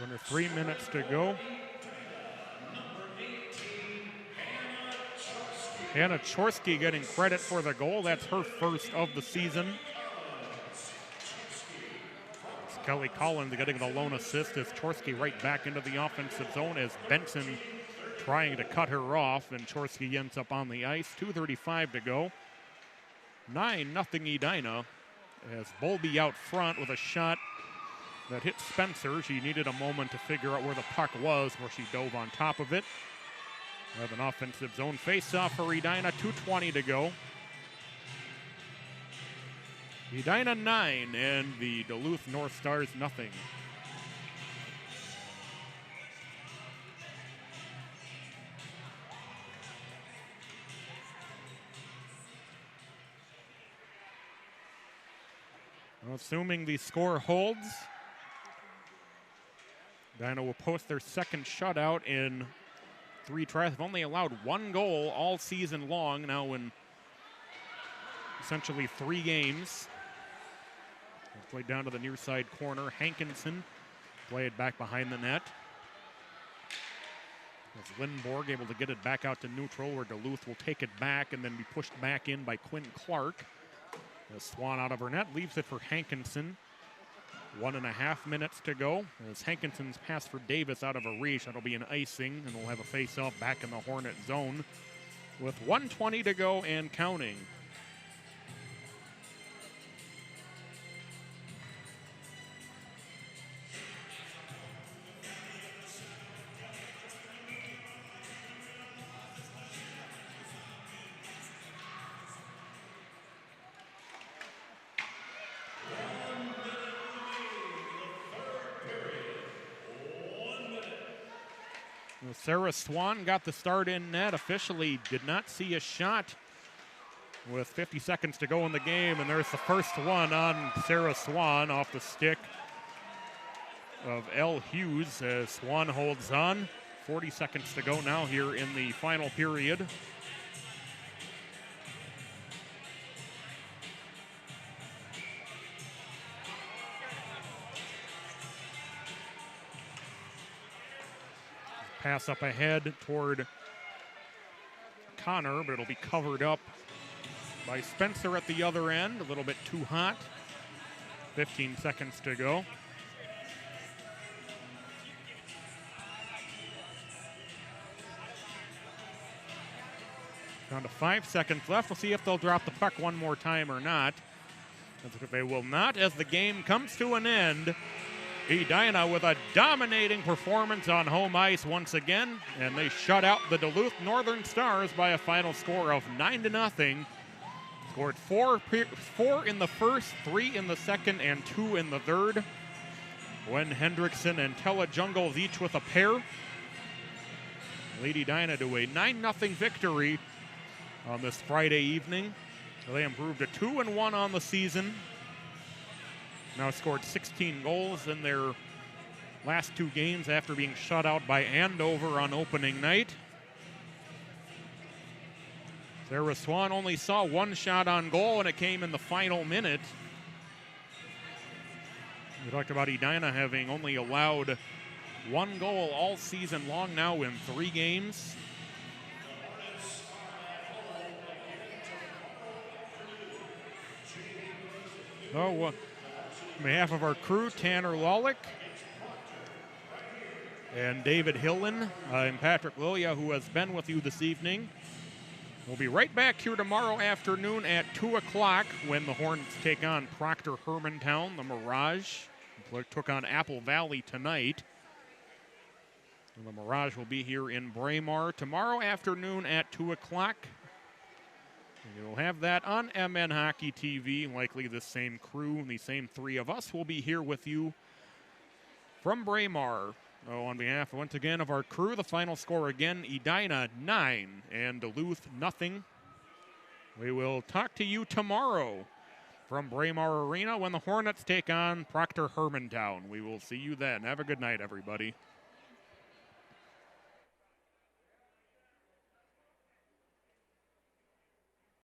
Under 3 minutes to go. Hannah Chorsky getting credit for the goal. That's her first of the season. It's Kelly Collins getting the lone assist as Chorsky right back into the offensive zone as Benson trying to cut her off, and Chorsky ends up on the ice. 2:35 to go. 9-0 Edina as Bowlby out front with a shot that hit Spencer. She needed a moment to figure out where the puck was, where she dove on top of it. We have an offensive zone face-off for Edina, 2:20 to go. Edina 9 and the Duluth North Stars nothing. Well, assuming the score holds, Edina will post their second shutout in 3 tries. They've only allowed 1 goal all season long, now in essentially 3 games. Played down to the near side corner. Hankinson played back behind the net. As Lindborg able to get it back out to neutral, where Duluth will take it back and then be pushed back in by Quinn Clark. As Swan out of her net leaves it for Hankinson. 1.5 minutes to go. As Hankinson's pass for Davis out of a reach, that'll be an icing, and we'll have a face-off back in the Hornet zone with 1:20 to go and counting. Sarah Swan got the start in net. Officially did not see a shot with 50 seconds to go in the game, and there's the first one on Sarah Swan off the stick of L. Hughes as Swan holds on. 40 seconds to go now here in the final period. Pass up ahead toward Connor, but it'll be covered up by Spencer at the other end. A little bit too hot. 15 seconds to go. Down to 5 seconds left. We'll see if they'll drop the puck one more time or not. They will not, as the game comes to an end. Edina with a dominating performance on home ice once again, and they shut out the Duluth Northern Stars by a final score of 9-0. Scored four in the first, 3 in the second, and 2 in the third. Gwen Hendrickson and Tella Jungles each with a pair. Lady Edina to a 9-0 victory on this Friday evening. They improved to 2-1 on the season. Now scored 16 goals in their last 2 games after being shut out by Andover on opening night. Sarah Swan only saw 1 shot on goal, and it came in the final minute. We talked about Edina having only allowed 1 goal all season long now in 3 games. On behalf of our crew, Tanner Lawlick and David Hillen, I'm Patrick Lilia, who has been with you this evening. We'll be right back here tomorrow afternoon at 2 o'clock when the Hornets take on Proctor Hermantown. The Mirage took on Apple Valley tonight. And the Mirage will be here in Braemar tomorrow afternoon at 2 o'clock. You'll have that on MN Hockey TV. Likely the same crew, the same 3 of us will be here with you from Braemar. On behalf, once again, of our crew, the final score again, Edina 9 and Duluth 0. We will talk to you tomorrow from Braemar Arena when the Hornets take on Proctor Hermantown. We will see you then. Have a good night, everybody.